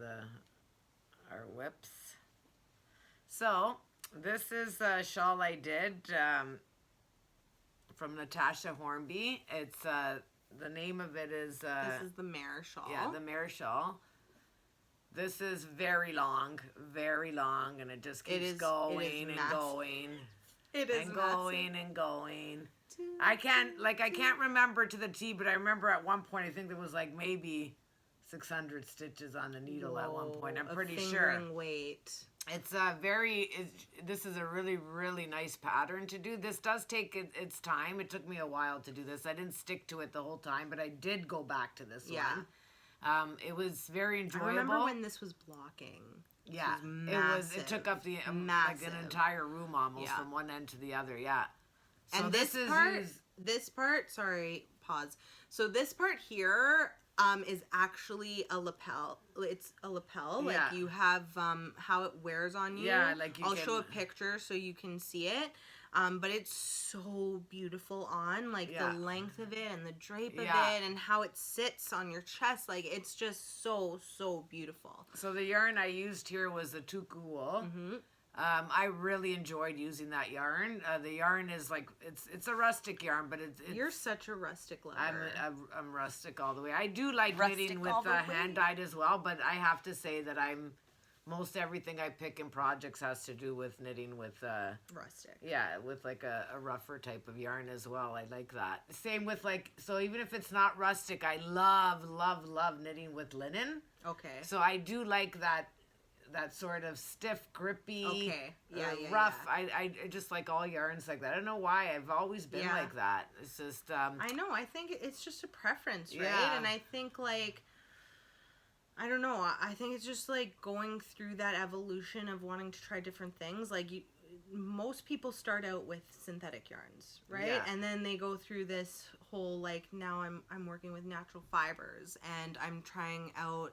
B: our whips. So, this is a shawl I did from Natasha Hornby. It's, the name of it is...
A: this is the Mare Shawl.
B: Yeah, the Mare Shawl. This is very long, and it just keeps going and going.
A: It is
B: and going and going. I can't remember to the T, but I remember at one point, I think there was like maybe 600 stitches on the needle at one point. I'm pretty sure.
A: Weight.
B: It's this is a really, really nice pattern to do. This does take its time. It took me a while to do this. I didn't stick to it the whole time, but I did go back to this one. It was very enjoyable.
A: I remember when this was blocking.
B: Yeah,
A: was massive,
B: it took up the like an entire room almost from one end to the other. Yeah. So
A: and this part, sorry, pause. So this part here is actually a lapel. It's a lapel.
B: Yeah.
A: Like you have how it wears on you.
B: Yeah, like
A: I'll show a picture so you can see it. But it's so beautiful on, like the length of it and the drape of it and how it sits on your chest. Like it's just so, so beautiful.
B: So the yarn I used here was the tuku wool.
A: Mm-hmm.
B: I really enjoyed using that yarn. The yarn is like, it's a rustic yarn, but it's
A: You're such a rustic lover.
B: I'm rustic all the way. I do like knitting with hand dyed as well, but I have to say that most everything I pick in projects has to do with knitting with
A: rustic.
B: Yeah, with like a rougher type of yarn as well. I like that. Same with like, so even if it's not rustic, I love knitting with linen.
A: Okay.
B: So I do like that sort of stiff, grippy, rough.
A: Yeah.
B: I just like all yarns like that. I don't know why. I've always been like that. It's just
A: I know. I think it's just a preference, right?
B: Yeah.
A: And I think like I don't know. I think it's just like going through that evolution of wanting to try different things. Like most people start out with synthetic yarns, right?
B: Yeah.
A: And then they go through this whole like now I'm working with natural fibers and I'm trying out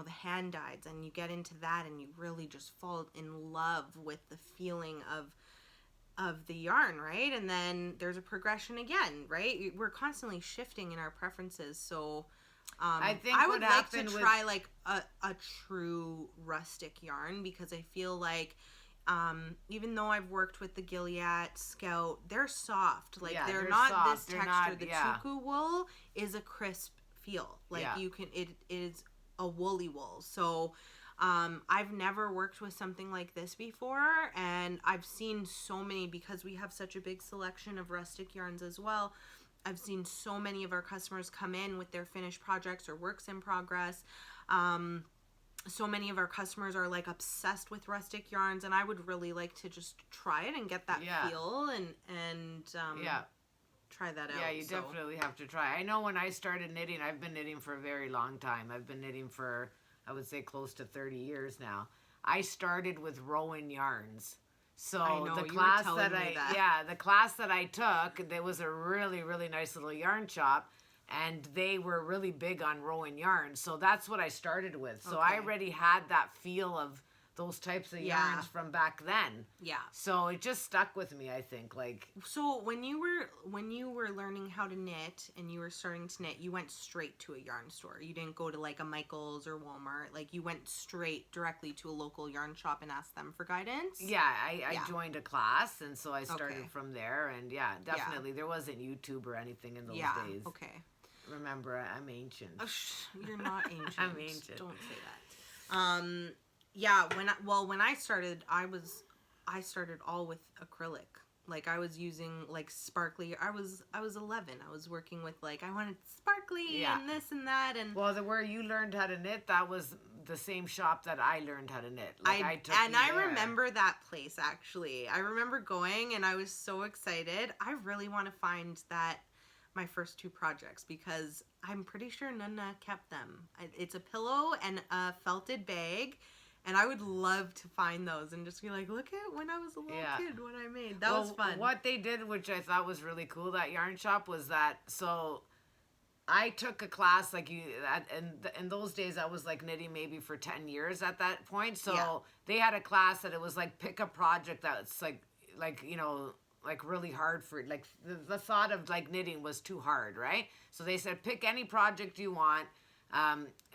A: the hand dyeds, and you get into that and you really just fall in love with the feeling of the yarn, right? And then there's a progression again, right? We're constantly shifting in our preferences, so I
B: think
A: I would like to try like a true rustic yarn, because I feel like even though I've worked with the Gilead Scout, they're soft. Like they're not soft. This texture. The tuku wool is a crisp feel. Like it is a woolly wool. So I've never worked with something like this before, and I've seen so many, because we have such a big selection of rustic yarns as well. I've seen so many of our customers come in with their finished projects or works in progress. So many of our customers are like obsessed with rustic yarns, and I would really like to just try it and get that feel and try that out.
B: Yeah, you definitely have to try. I know when I started knitting, I've been knitting for a very long time. I've been knitting for, I would say, close to 30 years now. I started with Rowan yarns. So the class the class that I took, there was a really, really nice little yarn shop, and they were really big on Rowan yarns. So that's what I started with. So I already had that feel of those types of yarns from back then. Yeah. So it just stuck with me, I think. Like,
A: so when you were learning how to knit and you were starting to knit, you went straight to a yarn store. You didn't go to like a Michael's or Walmart. Like you went straight directly to a local yarn shop and asked them for guidance.
B: Yeah, I joined a class, and so I started from there. And definitely there wasn't YouTube or anything in those days. Okay. Remember, I'm ancient.
A: You're not ancient.
B: I'm ancient.
A: Don't say that. When I started, I started all with acrylic. Like I was using like sparkly. I was 11. I was working with like I wanted sparkly and this and that and.
B: Well, where you learned how to knit, that was the same shop that I learned how to knit. Like
A: I remember that place actually. I remember going and I was so excited. I really want to find my first two projects, because I'm pretty sure Nana kept them. It's a pillow and a felted bag, and I would love to find those and just be like, look at when I was a little kid, what I made. That was fun.
B: What they did, which I thought was really cool, that yarn shop, was that, so I took a class like you, and in those days I was like knitting maybe for 10 years at that point. So they had a class that it was like pick a project that's like really hard for, like the thought of like knitting was too hard, right? So they said pick any project you want.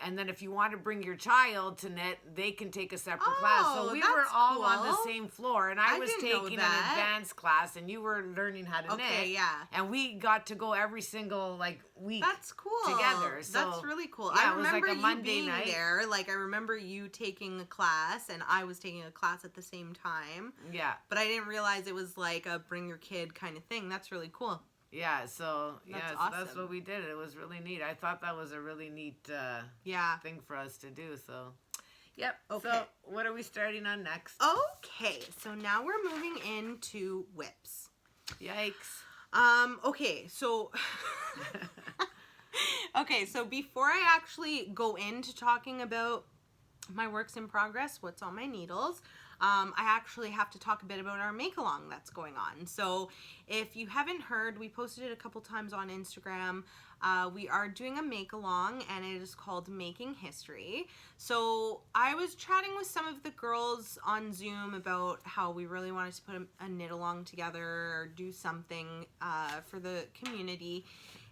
B: And then if you want to bring your child to knit, they can take a separate class. So we were all on the same floor, and I was taking an advanced class, and you were learning how to knit.
A: Okay, yeah.
B: And we got to go every single like week.
A: That's cool.
B: Together. So
A: that's really cool.
B: Yeah,
A: I remember
B: it was like a Monday
A: you being
B: night.
A: there. Like I remember you taking a class, and I was taking a class at the same time.
B: Yeah.
A: But I didn't realize it was like a bring your kid kind of thing. That's really cool.
B: Yeah, so
A: That's
B: that's
A: awesome.
B: what we did. It was really neat. I thought that was a really neat thing for us to do. So, yep.
A: Okay.
B: So, what are we starting on next?
A: Okay, so now we're moving into whips.
B: Yikes.
A: Okay, so so before I actually go into talking about my works in progress, what's on my needles, I actually have to talk a bit about our make-along that's going on. So if you haven't heard, we posted it a couple times on Instagram. We are doing a make-along, and it is called Making History. So I was chatting with some of the girls on Zoom about how we really wanted to put a knit-along together or do something for the community.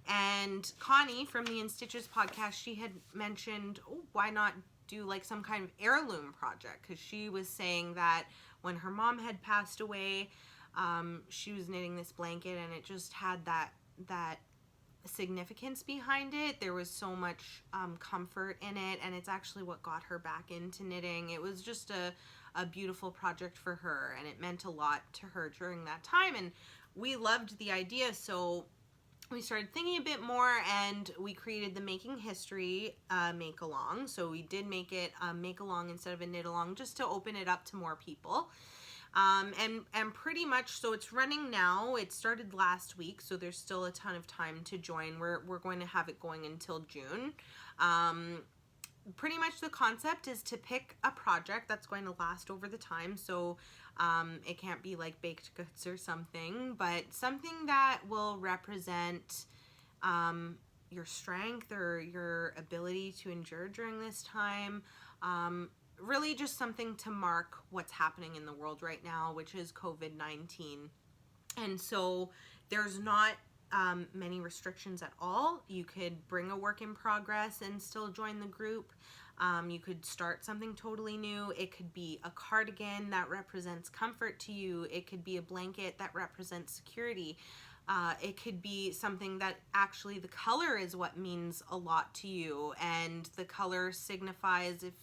A: And Connie from the In Stitches podcast, she had mentioned, why not do like some kind of heirloom project, because she was saying that when her mom had passed away, she was knitting this blanket, and it just had that significance behind it. There was so much comfort in it, and it's actually what got her back into knitting. It was just a beautiful project for her, and it meant a lot to her during that time, and we loved the idea. So we started thinking a bit more, and we created the Making History make-along. So we did make it a make-along instead of a knit-along, just to open it up to more people. And pretty much, so it's running now. It started last week, so there's still a ton of time to join. We're going to have it going until June. Pretty much the concept is to pick a project that's going to last over the time. So it can't be like baked goods or something, but something that will represent your strength or your ability to endure during this time. Really just something to mark what's happening in the world right now, which is COVID-19. And so there's not many restrictions at all. You could bring a work in progress and still join the group. You could start something totally new. It could be a cardigan that represents comfort to you. It could be a blanket that represents security. It could be something that actually the color is what means a lot to you, and the color signifies if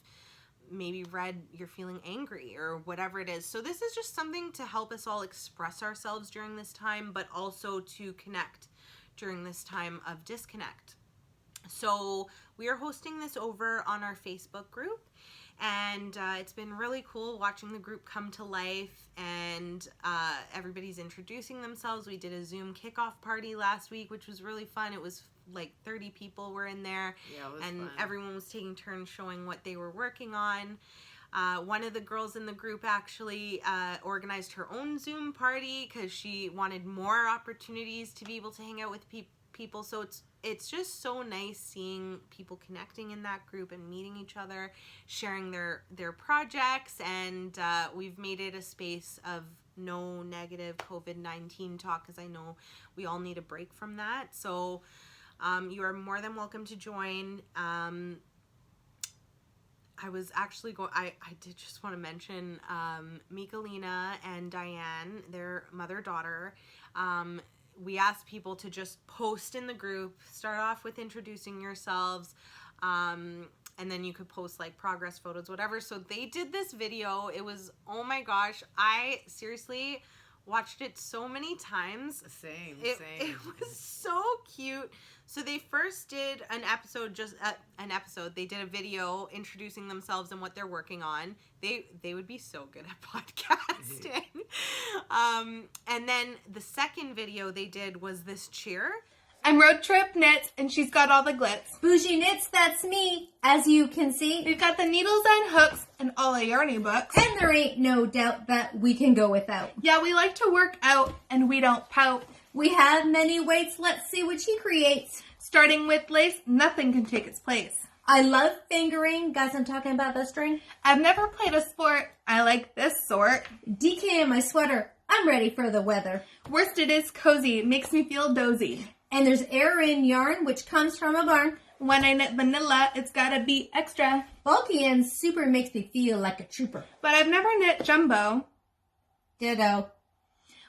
A: maybe red, you're feeling angry or whatever it is. So this is just something to help us all express ourselves during this time, but also to connect during this time of disconnect. So we are hosting this over on our Facebook group, and it's been really cool watching the group come to life, and everybody's introducing themselves. We did a Zoom kickoff party last week, which was really fun. It was like 30 people were in there, and fun. Everyone was taking turns showing what they were working on. One of the girls in the group actually organized her own Zoom party because she wanted more opportunities to be able to hang out with people. So it's just so nice seeing people connecting in that group and meeting each other, sharing their projects, and we've made it a space of no negative COVID-19 talk, because I know we all need a break from that. So you are more than welcome to join. I was actually I did just want to mention Michalina and Diane, their mother-daughter. We asked people to just post in the group, start off with introducing yourselves, and then you could post like progress photos, whatever. So they did this video. It was, oh my gosh, I seriously watched it so many times.
B: Same.
A: It was so cute. So they first did an episode, they did a video introducing themselves and what they're working on. They would be so good at podcasting. And then the second video they did was this cheer.
C: I'm Road Trip Knits, and she's got all the glitz.
D: Bougie Knits, that's me, as you can see.
C: We've got the needles and hooks and all the yarny books.
D: And there ain't no doubt that we can go without.
C: Yeah, we like to work out, and we don't pout.
D: We have many weights, let's see what she creates.
C: Starting with lace, nothing can take its place.
D: I love fingering. Guys, I'm talking about the string.
C: I've never played a sport. I like this sort.
D: DK in my sweater. I'm ready for the weather.
C: Worsted is cozy, makes me feel dozy.
D: And there's air in yarn, which comes from a barn.
C: When I knit vanilla, it's gotta be extra.
D: Bulky and super makes me feel like a trooper.
C: But I've never knit jumbo.
D: Ditto.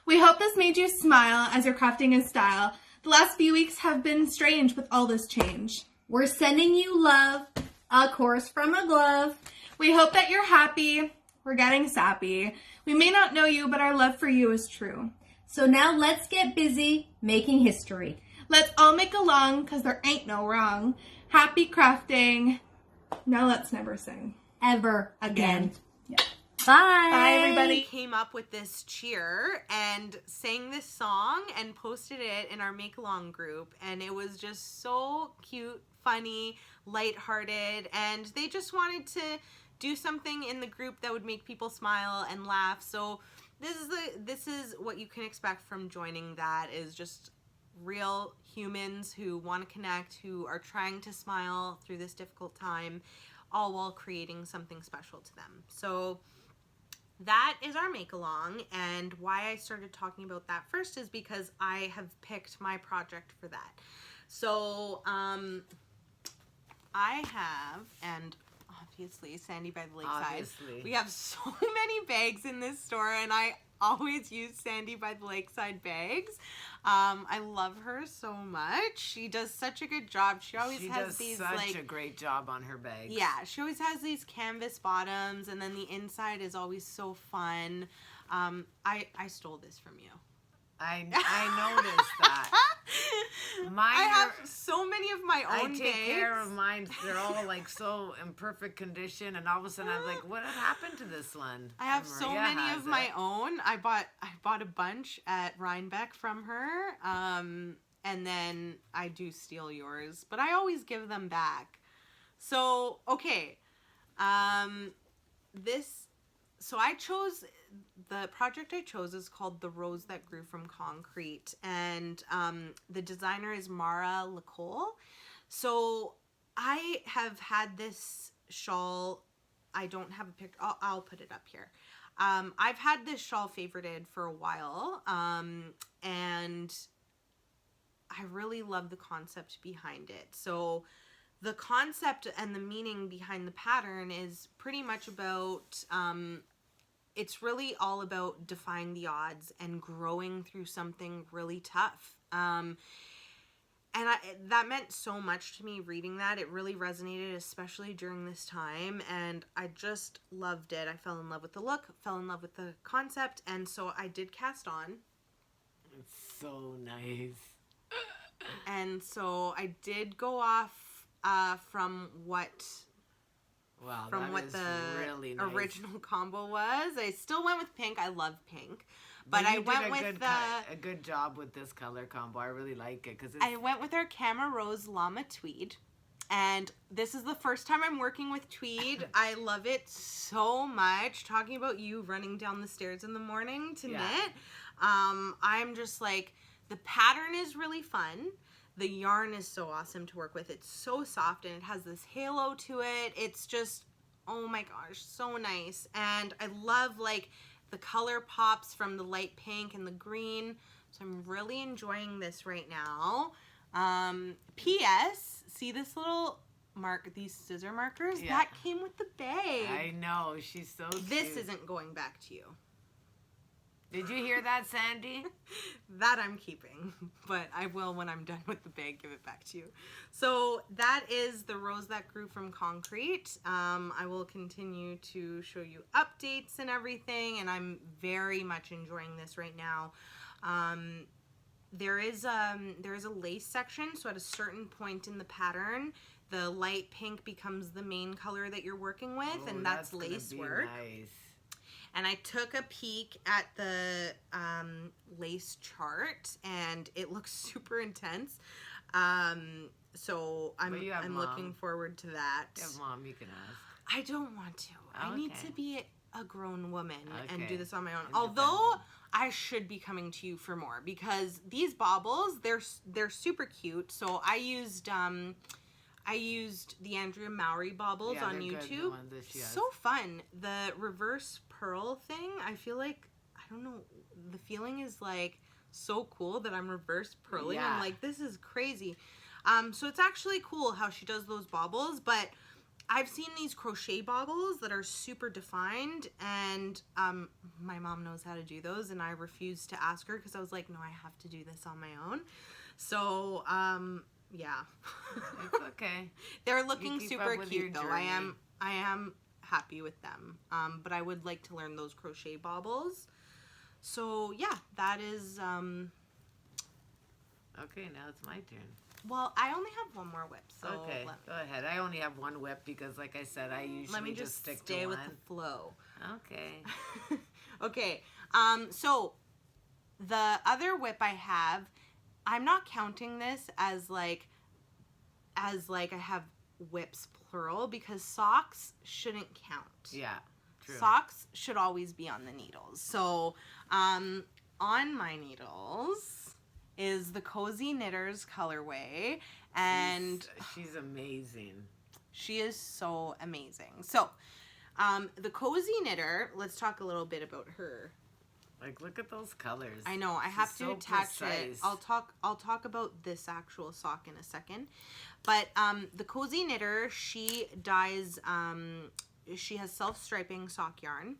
C: We hope this made you smile as you're crafting in style. The last few weeks have been strange with all this change.
D: We're sending you love, a course from a glove.
C: We hope that you're happy. We're getting sappy. We may not know you, but our love for you is true.
D: So now let's get busy making history.
C: Let's all make along, cause there ain't no wrong. Happy crafting. Now let's never sing.
D: Ever again.
C: Yeah.
D: Bye.
C: Bye, everybody.
A: Came up with this cheer and sang this song and posted it in our make along group, and it was just so cute, funny, lighthearted, and they just wanted to do something in the group that would make people smile and laugh. So this is what you can expect from joining that, is just real humans who want to connect, who are trying to smile through this difficult time, all while creating something special to them. So that is our make along, and why I started talking about that first is because I have picked my project for that. So I have, and obviously Sandy by the Lakeside.
B: Obviously.
A: We have so many bags in this store, and I always use Sandy by the Lakeside bags. I love her so much. She does such a good job. She always has these
B: such a great job on her bags.
A: Yeah, she always has these canvas bottoms, and then the inside is always so fun. I stole this from you.
B: I noticed that.
A: I have so many of my own
B: I take care
A: bags.
B: of mine. They're all like so in perfect condition, and all of a sudden I'm like, what happened to this one?
A: I have
B: And
A: so
B: Maria
A: many
B: has
A: of my
B: it.
A: own. I bought a bunch at Rhinebeck from her, and then I do steal yours, but I always give them back. So okay, So I chose, the project I chose is called The Rose That Grew from Concrete, and the designer is Mara Lacole. So I have had this shawl, I don't have a picture, I'll put it up here. I've had this shawl favorited for a while, and I really love the concept behind it. So the concept and the meaning behind the pattern is pretty much about, it's really all about defying the odds and growing through something really tough. And that meant so much to me reading that. It really resonated, especially during this time, and I just loved it. I fell in love with the look, fell in love with the concept, and so I did cast on.
B: It's so nice.
A: And so I did go off from what
B: Wow,
A: from what
B: is
A: the
B: really nice.
A: original combo was. I still went with pink. I love pink. But
B: you
A: I
B: did
A: went with
B: a good job with this color combo. I really like it because
A: I went with our Camera Rose Llama Tweed. And this is the first time I'm working with tweed. I love it so much. Talking about you running down the stairs in the morning to knit. I'm just like, the pattern is really fun. The yarn is so awesome to work with. It's so soft and it has this halo to it. It's just, oh my gosh, so nice. And I love like the color pops from the light pink and the green. So I'm really enjoying this right now. P.S. See this little these scissor markers?
B: Yeah.
A: That came with the bag.
B: I know, she's so cute.
A: This isn't going back to you.
B: Did you hear that, Sandy?
A: That I'm keeping, but I will, when I'm done with the bag, give it back to you. So that is the Rose That Grew from Concrete. I will continue to show you updates and everything, and I'm very much enjoying this right now. There is a lace section, so at a certain point in the pattern, the light pink becomes the main color that you're working with, and that's lace work.
B: Nice.
A: And I took a peek at the lace chart, and it looks super intense. So I'm looking forward to that.
B: Yeah, Mom, you can ask.
A: I don't want to. I need to be a grown woman and
B: Okay.
A: do this on my own. Although I should be coming to you for more because these baubles, they're super cute. So I used the Andrea Mowry baubles
B: Yeah,
A: on
B: they're good,
A: YouTube.
B: the ones that she has.
A: So fun. The reverse pearl thing, I feel like, I don't know, the feeling is like so cool that I'm reverse pearling.
B: Yeah.
A: I'm like, this is crazy. So it's actually cool how she does those baubles, but I've seen these crochet baubles that are super defined, and my mom knows how to do those, and I refused to ask her because I was like, no, I have to do this on my own. So, yeah.
B: It's okay.
A: They're looking
B: keep
A: super
B: up with your
A: cute though.
B: journey.
A: I am happy with them. But I would like to learn those crochet baubles. So yeah, that is
B: Okay, now it's my turn.
A: well, I only have one more whip, so
B: Okay, go ahead. I only have one whip because, like I said, I usually
A: let me
B: just
A: just
B: stick
A: stay
B: to
A: with
B: one.
A: the flow.
B: Okay.
A: Okay. So the other whip I have, I'm not counting this as like I have whips plural because socks shouldn't count.
B: Yeah, true.
A: Socks should always be on the needles. So, on my needles is the Cozy Knitters colorway, and
B: she's amazing.
A: she is so amazing. So, the Cozy Knitter, let's talk a little bit about her.
B: Like, look at those colors.
A: I know, I
B: She's
A: have to
B: so
A: attach it.
B: precise.
A: I'll talk about this actual sock in a second. But the Cozy Knitter, she dyes she has self-striping sock yarn,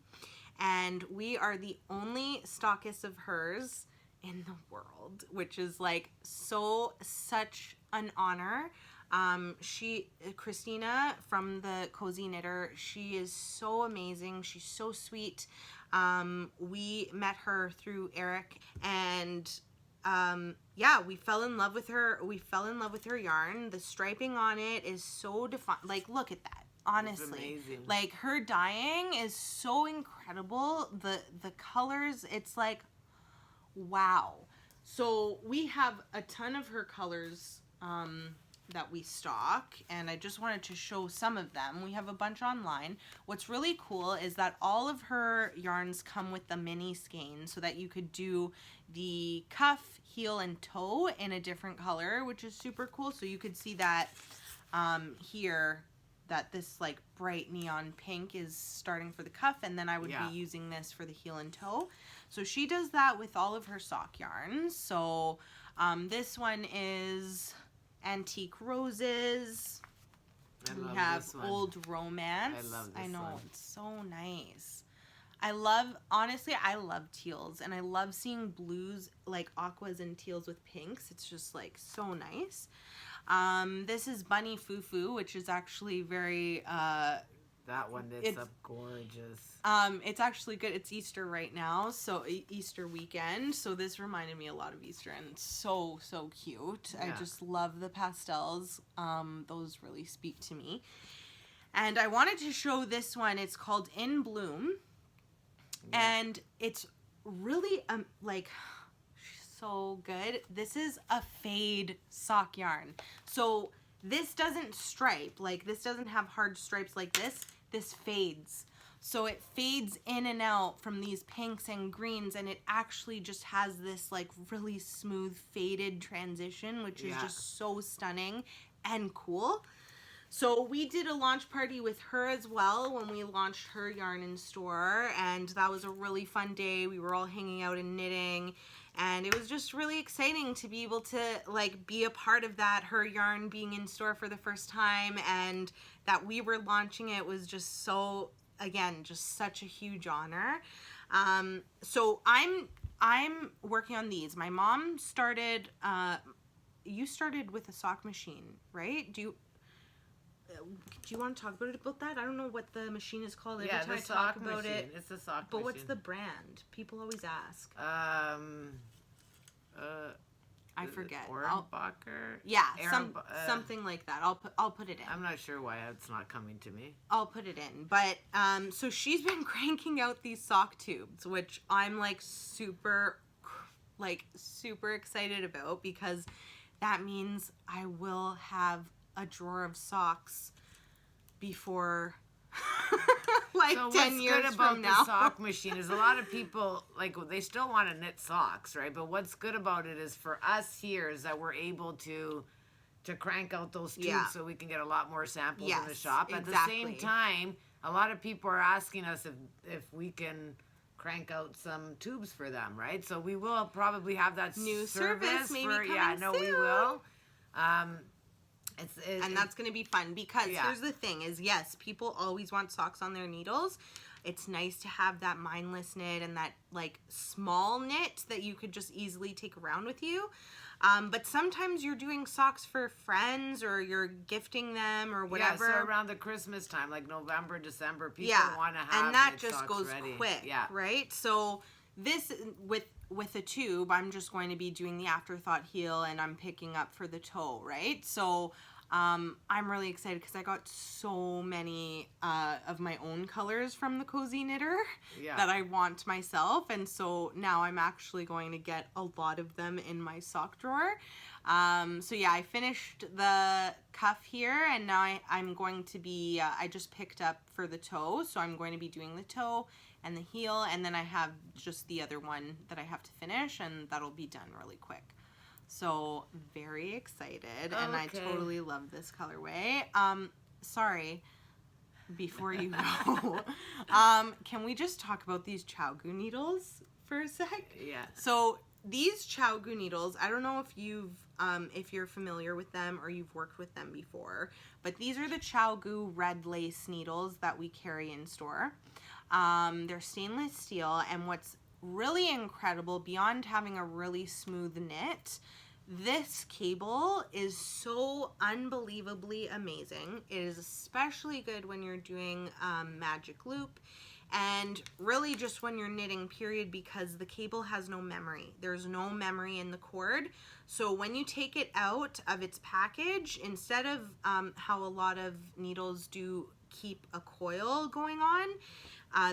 A: and we are the only stockists of hers in the world, which is like such an honor. Christina from the Cozy Knitter, she is so amazing. She's so sweet. We met her through Eric, and yeah, we fell in love with her. We fell in love with her yarn. The striping on it is so defined. Like, look at that. Honestly,
B: amazing.
A: like her dyeing is so incredible. The colors, it's like, wow. So we have a ton of her colors that we stock, and I just wanted to show some of them. We have a bunch online. What's really cool is that all of her yarns come with the mini skein so that you could do the cuff, heel, and toe in a different color, which is super cool. So you could see that here, that this like bright neon pink is starting for the cuff, and then I would be using this for the heel and toe. So she does that with all of her sock yarns. So this one is Antique Roses. We have Old Romance.
B: I love this
A: I know,
B: one.
A: it's so nice. Honestly, I love teals, and I love seeing blues, like aquas and teals with pinks. It's just like so nice. This is Bunny Fufu, which is actually very
B: that one knits up gorgeous.
A: it's actually good. It's Easter right now, so Easter weekend. So this reminded me a lot of Easter, and it's so cute.
B: Yeah.
A: I just love the pastels. Those really speak to me. And I wanted to show this one. It's called In Bloom, and it's really like so good. This is a fade sock yarn. So this doesn't stripe, like this doesn't have hard stripes like this. This fades. So it fades in and out from these pinks and greens, and it actually just has this like really smooth faded transition, which is just so stunning and cool. So we did a launch party with her as well when we launched her yarn in store, and that was a really fun day. We were all hanging out and knitting, and it was just really exciting to be able to like be a part of that, her yarn being in store for the first time, and that we were launching it was just so, again, just such a huge honor. So I'm working on these. My mom started, you started with a sock machine, right? Do you want to talk about that? I don't know what the machine is called. Every time
B: the
A: I
B: sock
A: talk about
B: machine.
A: it.
B: It's a sock
A: But
B: machine.
A: what's the brand? People always ask. I forget.
B: Oranje?
A: Yeah,
B: Aaron-
A: something like that. I'll put it in.
B: I'm not sure why it's not coming to me.
A: I'll put it in. But so she's been cranking out these sock tubes, which I'm like super excited about, because that means I will have a drawer of socks before like
B: so
A: 10
B: what's
A: years
B: good about
A: from
B: the
A: now.
B: sock machine is a lot of people, like, they still want to knit socks, right? But what's good about it is for us here is that we're able to crank out those tubes
A: Yeah.
B: so we can get a lot more samples in the
A: Yes,
B: shop. At the
A: exactly.
B: same time, a lot of people are asking us if we can crank out some tubes for them, right? So we will probably have that
A: New service maybe coming
B: we
A: soon.
B: will.
A: And that's going to be fun because
B: Yeah.
A: here's the thing is, yes, people always want socks on their needles. It's nice to have that mindless knit and that like small knit that you could just easily take around with you. But sometimes you're doing socks for friends or you're gifting them or whatever.
B: Yeah, so around the Christmas time, like November, December, people want to have
A: and that
B: knit
A: just
B: socks
A: goes
B: ready.
A: quick,
B: Yeah.
A: right? So this with a tube, I'm just going to be doing the afterthought heel and I'm picking up for the toe, right? So I'm really excited because I got so many of my own colors from the Cozy Knitter that I want myself, and so now I'm actually going to get a lot of them in my sock drawer. So yeah, I finished the cuff here, and now I'm going to be, I just picked up for the toe, so I'm going to be doing the toe and the heel, and then I have just the other one that I have to finish, and that'll be done really quick. So very excited, and I totally love this colorway. Sorry, before you go, can we just talk about these Chowgu needles for a sec?
B: Yeah.
A: So these Chowgu needles, I don't know if you're familiar with them or you've worked with them before, but these are the Chowgu red lace needles that we carry in store. They're stainless steel, and what's really incredible, beyond having a really smooth knit, this cable is so unbelievably amazing. It is especially good when you're doing magic loop, and really just when you're knitting, period, because the cable has no memory. There's no memory in the cord. So when you take it out of its package, instead of how a lot of needles do keep a coil going on,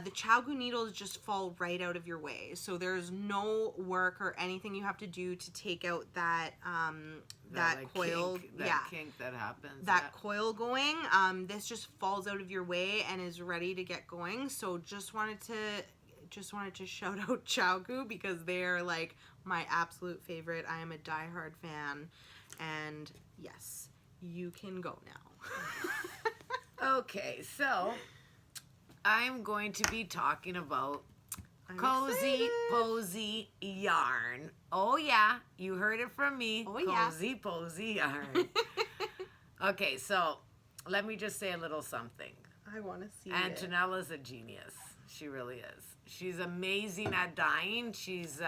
A: the Chowgu needles just fall right out of your way. So there's no work or anything you have to do to take out that
B: like
A: coil.
B: Kink that happens.
A: That coil going. This just falls out of your way and is ready to get going. So just wanted to shout out Chowgu because they're like my absolute favorite. I am a diehard fan, and yes, you can go now.
B: Okay, so I'm going to be talking about
A: I'm
B: Cozy
A: excited.
B: Posy yarn. Oh yeah, you heard it from me.
A: Oh, yeah.
B: Cozy Posy yarn. Okay, so let me just say a little something.
A: I want to see it.
B: Antonella's a genius. She really is. She's amazing at dyeing. She's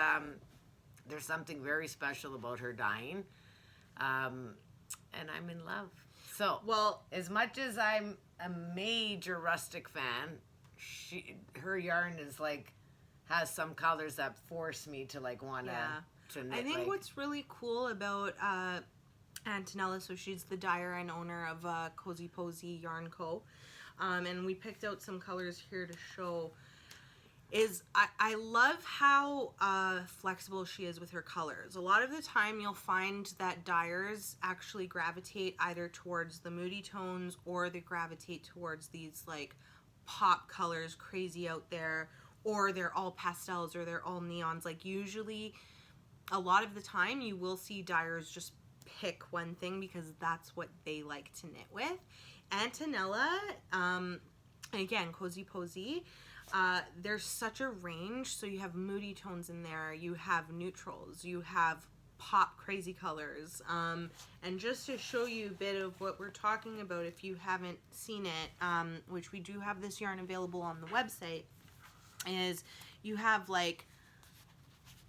B: there's something very special about her dyeing, and I'm in love. So,
A: Well,
B: as much as I'm a major rustic fan, her yarn is like has some colors that force me to like wanna to knit.
A: I think
B: like,
A: what's really cool about Antonella, so she's the dyer and owner of Cozy Posy Yarn Co. And we picked out some colors here to show, is I love how flexible she is with her colors. A lot of the time you'll find that dyers actually gravitate either towards the moody tones or they gravitate towards these like pop colors, crazy out there, or they're all pastels or they're all neons. Like usually a lot of the time you will see dyers just pick one thing because that's what they like to knit with. Antonella, again, Cozy Posy, there's such a range. So you have moody tones in there, you have neutrals, you have pop crazy colors, and just to show you a bit of what we're talking about if you haven't seen it, which we do have this yarn available on the website, is you have like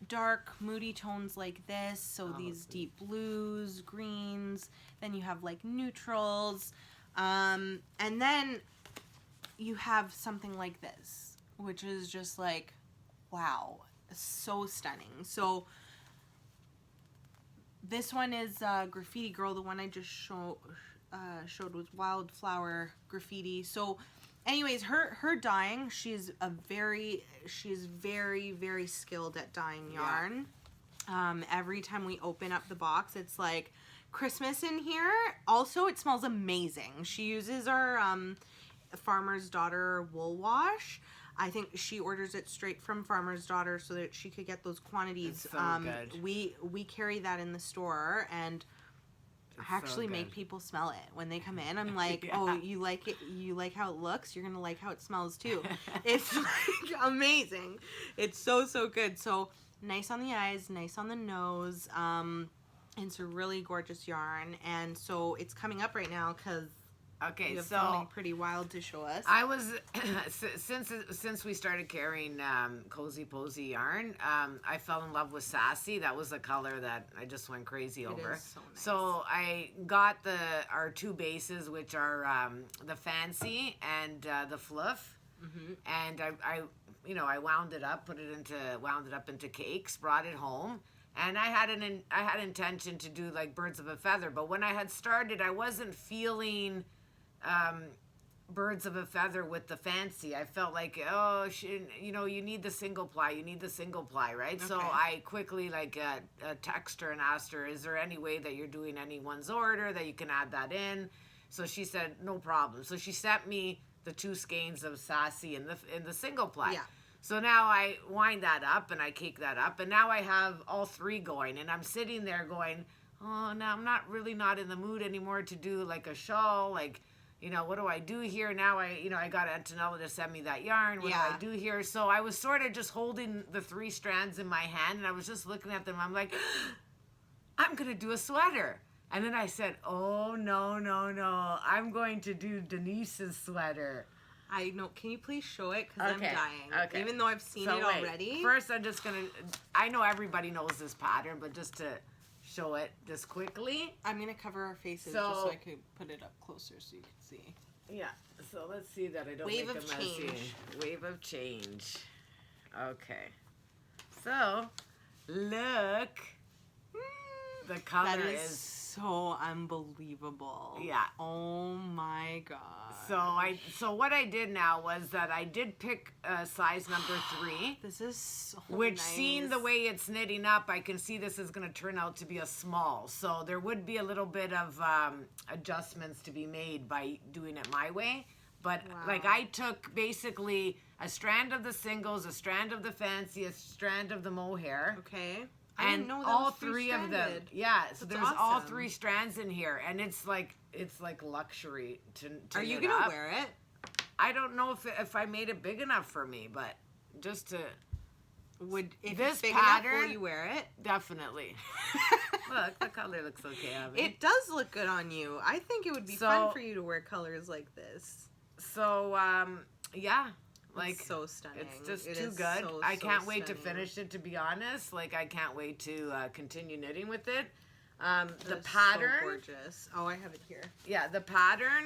A: dark moody tones like this, so these deep blues, greens, then you have like neutrals, and then you have something like this, which is just like, wow, so stunning. So this one is Graffiti Girl. The one I just showed was Wildflower Graffiti. So anyways, her dyeing, she's very, very skilled at dyeing yarn. Every time we open up the box, it's like Christmas in here. Also, it smells amazing. She uses our Farmer's Daughter wool wash. I think she orders it straight from Farmer's Daughter so that she could get those quantities.
B: It's so good.
A: We carry that in the store, and I actually
B: so
A: make
B: good.
A: people smell it when they come in. I'm like,
B: Yeah.
A: oh, you like it? You like how it looks? You're gonna like how it smells too. It's like amazing. It's so good. So nice on the eyes, nice on the nose. It's a really gorgeous yarn, and so it's coming up right now because
B: Okay,
A: you have
B: so
A: something pretty wild to show us.
B: I was since we started carrying Cozy Posy yarn, I fell in love with Sassy. That was a color that I just went crazy over.
A: is so nice.
B: So I got our two bases, which are the Fancy and the Fluff, and I wound it up, wound it up into cakes, brought it home. And I had intention to do like Birds of a Feather, but when I had started, I wasn't feeling Birds of a Feather with the Fancy. I felt like, you need the single ply. You need the single ply, right? So
A: Okay.
B: I quickly texted her and asked her, is there any way that you're doing anyone's order that you can add that in? So she said, no problem. So she sent me the 2 skeins of Sassy in the single ply.
A: Yeah.
B: So now I wind that up and I cake that up, and now I have all 3 going, and I'm sitting there going, oh, now I'm not in the mood anymore to do like a shawl, like, what do I do here? Now I got Antonella to send me that yarn. What do I do here? So I was sort of just holding the 3 strands in my hand, and I was just looking at them. I'm like, I'm going to do a sweater. And then I said, oh, no. I'm going to do Denise's sweater.
A: I know. Can you please show it? Because
B: Okay,
A: I'm dying.
B: okay.
A: Even though I've seen
B: So
A: it
B: wait,
A: already.
B: First, I'm just going to, I know everybody knows this pattern, but just to show it just quickly.
A: I'm going to cover our faces
B: So-
A: just so I could put it up closer so you can see.
B: Yeah, so let's see that I don't
A: Wave
B: make
A: of
B: a messy.
A: change.
B: Wave of change. Okay. So, look. The color
A: That is
B: is...
A: so unbelievable.
B: Yeah.
A: Oh my god.
B: So what I did now was that I did pick size number 3.
A: This is so
B: Which,
A: nice.
B: seeing the way it's knitting up, I can see this is going to turn out to be a small. So there would be a little bit of adjustments to be made by doing it my way. But
A: Wow.
B: I took basically a strand of the singles, a strand of the Fancy, a strand of the mohair.
A: Okay. I
B: And
A: didn't know that
B: all
A: was
B: 3 of them.
A: three-stranded.
B: Yeah, so
A: That's
B: there's all
A: awesome.
B: 3 strands in here. And it's like luxury to
A: Are you
B: knit
A: gonna
B: up.
A: wear it?
B: I don't know if I made it big enough for me, but just to...
A: If
B: This
A: it's big enough, will
B: pattern-
A: you wear it?
B: Definitely. Look, the color looks okay on me.
A: It does look good on you. I think it would be
B: So-
A: fun for you to wear colors like this.
B: So, yeah.
A: It's so stunning.
B: It's just
A: It
B: too
A: is
B: good.
A: so,
B: I
A: so
B: can't wait to
A: stunning.
B: finish it, to be honest. I can't wait to continue knitting with it. The
A: That is
B: pattern,
A: so gorgeous. Oh, I have it here.
B: yeah, the pattern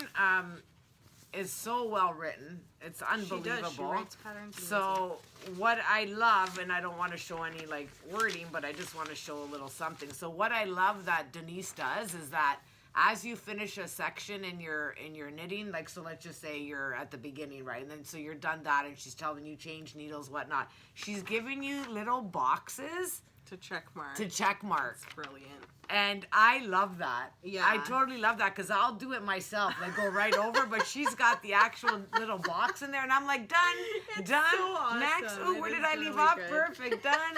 B: is so well written. It's unbelievable.
A: She does. She writes patterns.
B: So what I love, and I don't want to show any wording, but I just want to show a little something. So what I love that Denise does is that as you finish a section in your knitting, so let's just say you're at the beginning, right? And then so you're done that, and she's telling you change needles, whatnot. She's giving you little boxes
A: to check mark.
B: to check mark.
A: It's brilliant.
B: And I love that.
A: Yeah.
B: I totally love that because I'll do it myself. Go right over, but she's got the actual little box in there, and I'm like, done, done.
A: so awesome.
B: Next. Oh,
A: It
B: where
A: is
B: did I leave
A: really
B: off?
A: good.
B: Perfect, done.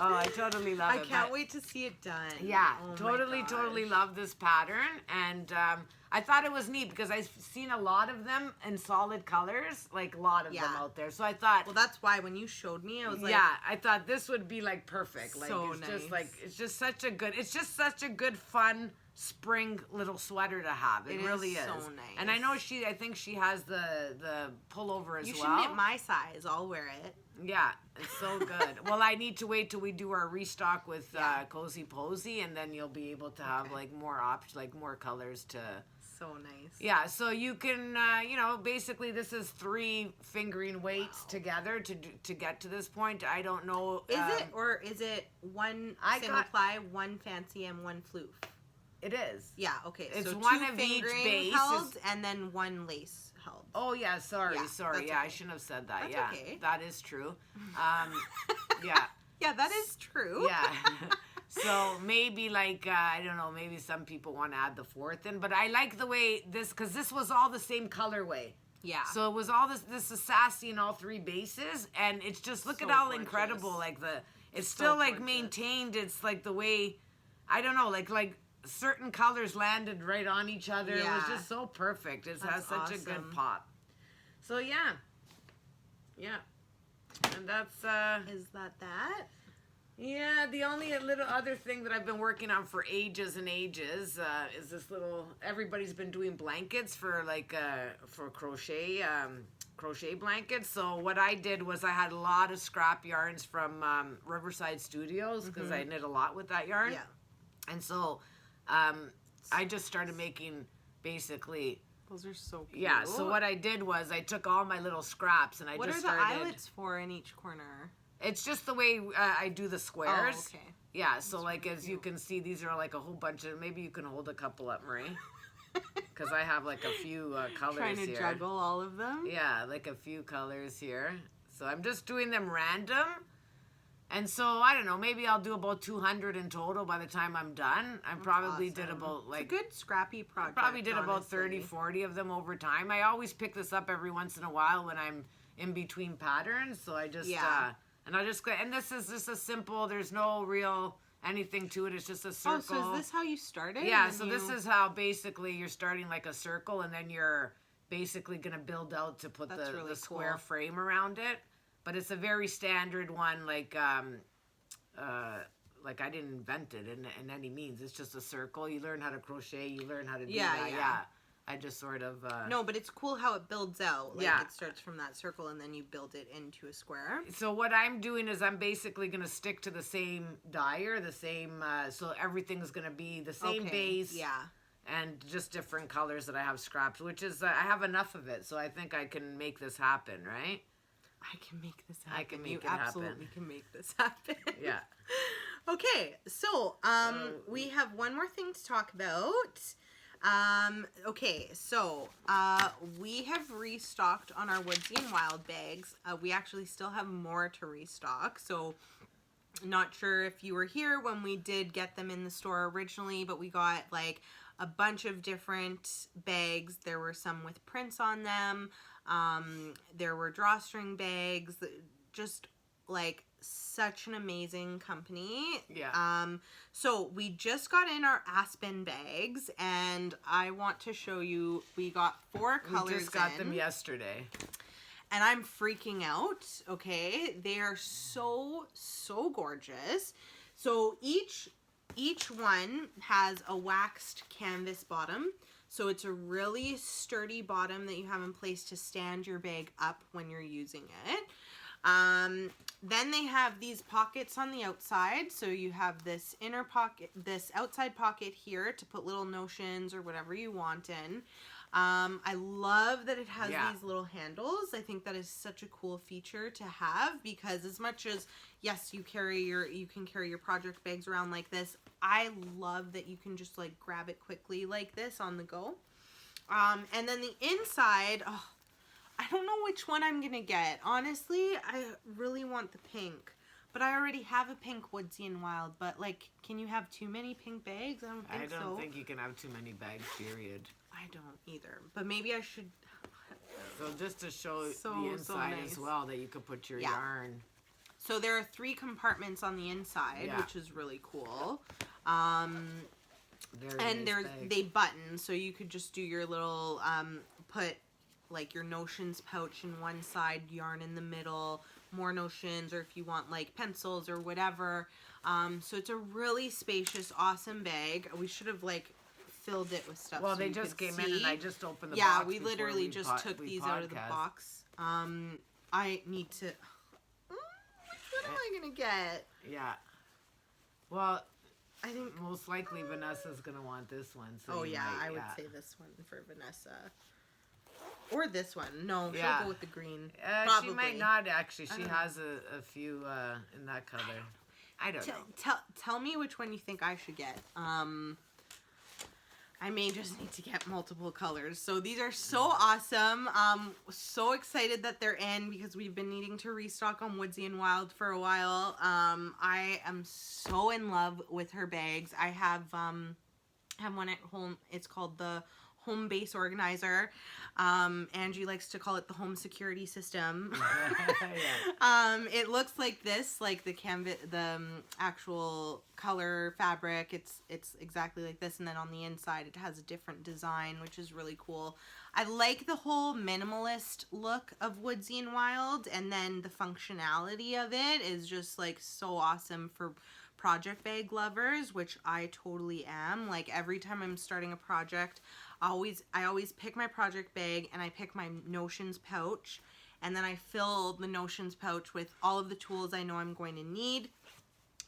B: Oh, I totally love
A: I
B: it.
A: can't
B: but-
A: wait to see it done.
B: Yeah,
A: Oh my
B: totally
A: gosh.
B: love this pattern. And I thought it was neat because I've seen a lot of them in solid colors, a lot of them
A: Yeah.
B: out there. So I thought,
A: Well, that's why when you showed me, I was like,
B: yeah, I thought this would be perfect.
A: So
B: it's just
A: nice.
B: it's just such a good fun spring little sweater to have. It
A: It is
B: really is.
A: so nice.
B: And I know I think she has the pullover as
A: you
B: well.
A: should knit my size. I'll wear it.
B: Yeah, it's so good. Well, I need to wait till we do our restock with
A: Yeah.
B: Cozy Posy, and then you'll be able to have more more colors to.
A: So nice.
B: Yeah, so you can, basically this is 3 fingering weights together to get to this point. I don't know.
A: Is it, or is it one
B: I
A: single
B: got-
A: ply, one fancy, and one floof?
B: It is.
A: Yeah, okay.
B: It's
A: so
B: one
A: 2
B: of each
A: fingering
B: base
A: held,
B: is-
A: and then 1 lace held.
B: Oh yeah, sorry.
A: Yeah, that's
B: Yeah, I
A: okay.
B: shouldn't have said that.
A: That's
B: yeah,
A: okay.
B: that is true. Yeah.
A: Yeah, that is true.
B: Yeah. So maybe like, I don't know, maybe some people want to add the 4th in, but I like the way this, because this was all the same colorway.
A: Yeah.
B: So it was all this is sassy in all 3 bases, and it's just, look
A: So
B: at how
A: gorgeous.
B: incredible, like it's
A: So
B: still like
A: gorgeous.
B: maintained. It's like the way, I don't know, like certain colors landed right on each other. It was
A: Yeah.
B: just so perfect. It has
A: That's
B: such a good
A: awesome.
B: pop. So yeah. And that's,
A: Is that?
B: yeah, the only little other thing that I've been working on for ages and ages is this little, everybody's been doing blankets for like, for crochet blankets. So what I did was I had a lot of scrap yarns from Riverside Studios, because I knit a lot with that yarn.
A: Yeah.
B: And so I just started making basically,
A: Those are so cute.
B: yeah, so what I did was I took all my little scraps and I
A: What
B: just
A: are the
B: started.
A: eyelets for in each corner?
B: It's just the way I do the squares.
A: Oh, okay.
B: Yeah, so like as you can see, these are like a whole bunch of, maybe you can hold a couple up, Marie. Because I have like a few colors
A: Trying to
B: here.
A: juggle all of them.
B: Yeah, like a few colors here. So I'm just doing them random. And so, I don't know, maybe I'll do about 200 in total by the time I'm done. I probably did
A: Awesome.
B: about like...
A: It's a good scrappy project.
B: Probably did about
A: honestly.
B: 30, 40 of them over time. I always pick this up every once in a while when I'm in between patterns. So I just...
A: Yeah.
B: And I just... And this is just a simple... There's no real anything to it. It's just a circle.
A: Oh, so is this how you started?
B: Yeah,
A: And
B: so this is how basically you're starting like a circle, and then you're basically going to build out to put
A: That's really
B: the square
A: cool.
B: frame around it. But it's a very standard one, like I didn't invent it in any means. It's just a circle. You learn how to crochet. You learn how to do that.
A: Yeah.
B: I just sort of...
A: No, but it's cool how it builds out. Like,
B: Yeah.
A: it starts from that circle, and then you build it into a square.
B: So what I'm doing is I'm basically going to stick to the same dyer, the same... so everything's going to be the same base.
A: Yeah.
B: And just different colors that I have scrapped, which is... I have enough of it, so I think I can make this happen, right?
A: I can make this happen.
B: I can make
A: you
B: it happen.
A: absolutely can make this happen.
B: Yeah.
A: Okay, so we have one more thing to talk about. Okay, so we have restocked on our Woodsy and Wild bags. We actually still have more to restock, so not sure if you were here when we did get them in the store originally, but we got like a bunch of different bags. There were some with prints on them. There were drawstring bags, just like such an amazing company.
B: Yeah.
A: So we just got in our Aspen bags, and I want to show you, we got 4 colors
B: We just got
A: in,
B: them yesterday.
A: and I'm freaking out, okay? They are so, so gorgeous. So each one has a waxed canvas bottom. So it's a really sturdy bottom that you have in place to stand your bag up when you're using it. Then they have these pockets on the outside. So you have this inner pocket, this outside pocket here to put little notions or whatever you want in. I love that it has these little handles. I think that is such a cool feature to have, because as much as, yes, you can carry your project bags around like this, I love that you can just like grab it quickly like this on the go. And then the inside, I don't know which one I'm gonna get. Honestly, I really want the pink, but I already have a pink Woodsy and Wild. But like, can you have too many pink bags? I don't think so.
B: I don't think you can have too many bags, period.
A: I don't either, but maybe I should.
B: So just to show
A: So
B: the inside
A: nice.
B: as well, that you could put your
A: Yeah.
B: yarn.
A: So there are 3 compartments on the inside,
B: Yeah.
A: which is really cool.
B: Very
A: And
B: nice bag.
A: they button, so you could just do your little put like your notions pouch in one side, yarn in the middle, more notions, or if you want like pencils or whatever. So it's a really spacious, awesome bag. We should have like filled it with stuff.
B: Well,
A: so
B: they
A: you
B: just
A: could
B: came in and
A: see.
B: I just opened the
A: Yeah,
B: box.
A: we
B: before
A: literally
B: we
A: just took these out of the
B: podcast.
A: box. I need to. Which one am I gonna get?
B: Yeah. Well,
A: I think.
B: most likely Vanessa's gonna want this one. So
A: Oh
B: you
A: yeah,
B: might,
A: I would say this one for Vanessa. Or this one. No,
B: Yeah.
A: she'll go with the green.
B: She
A: Probably.
B: might not actually. She
A: don't
B: has a few in that color. I don't know.
A: Tell me which one you think I should get. I may just need to get multiple colors. So these are so awesome. So excited that they're in because we've been needing to restock on Woodsy and Wild for a while. I am so in love with her bags. I have one at home. It's called the Home Base Organizer. Angie likes to call it the home security system.
B: Yeah.
A: It looks like this, like the canvas, the actual color fabric. It's exactly like this, and then on the inside it has a different design, which is really cool. I like the whole minimalist look of Woodsy and Wild, and then the functionality of it is just like so awesome for project bag lovers, which I totally am. Like every time I'm starting a project, I always pick my project bag and I pick my notions pouch, and then I fill the notions pouch with all of the tools I know I'm going to need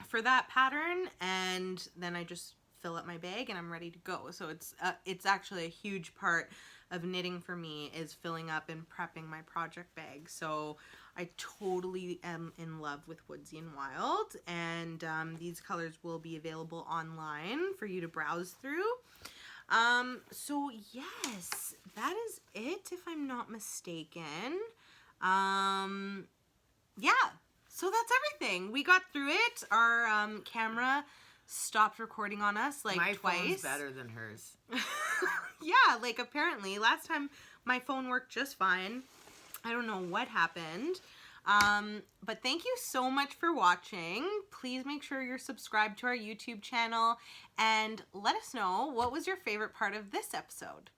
A: for that pattern, and then I just fill up my bag and I'm ready to go. So it's actually a huge part of knitting for me, is filling up and prepping my project bag. So I totally am in love with Woodsy and Wild, and these colors will be available online for you to browse through. So yes, that is it, if I'm not mistaken. Yeah, so that's everything. We got through it. Our camera stopped recording on us like
B: My
A: twice.
B: phone's better than hers.
A: Yeah, like apparently last time my phone worked just fine. I don't know what happened. But thank you so much for watching. Please make sure you're subscribed to our YouTube channel and let us know what was your favorite part of this episode.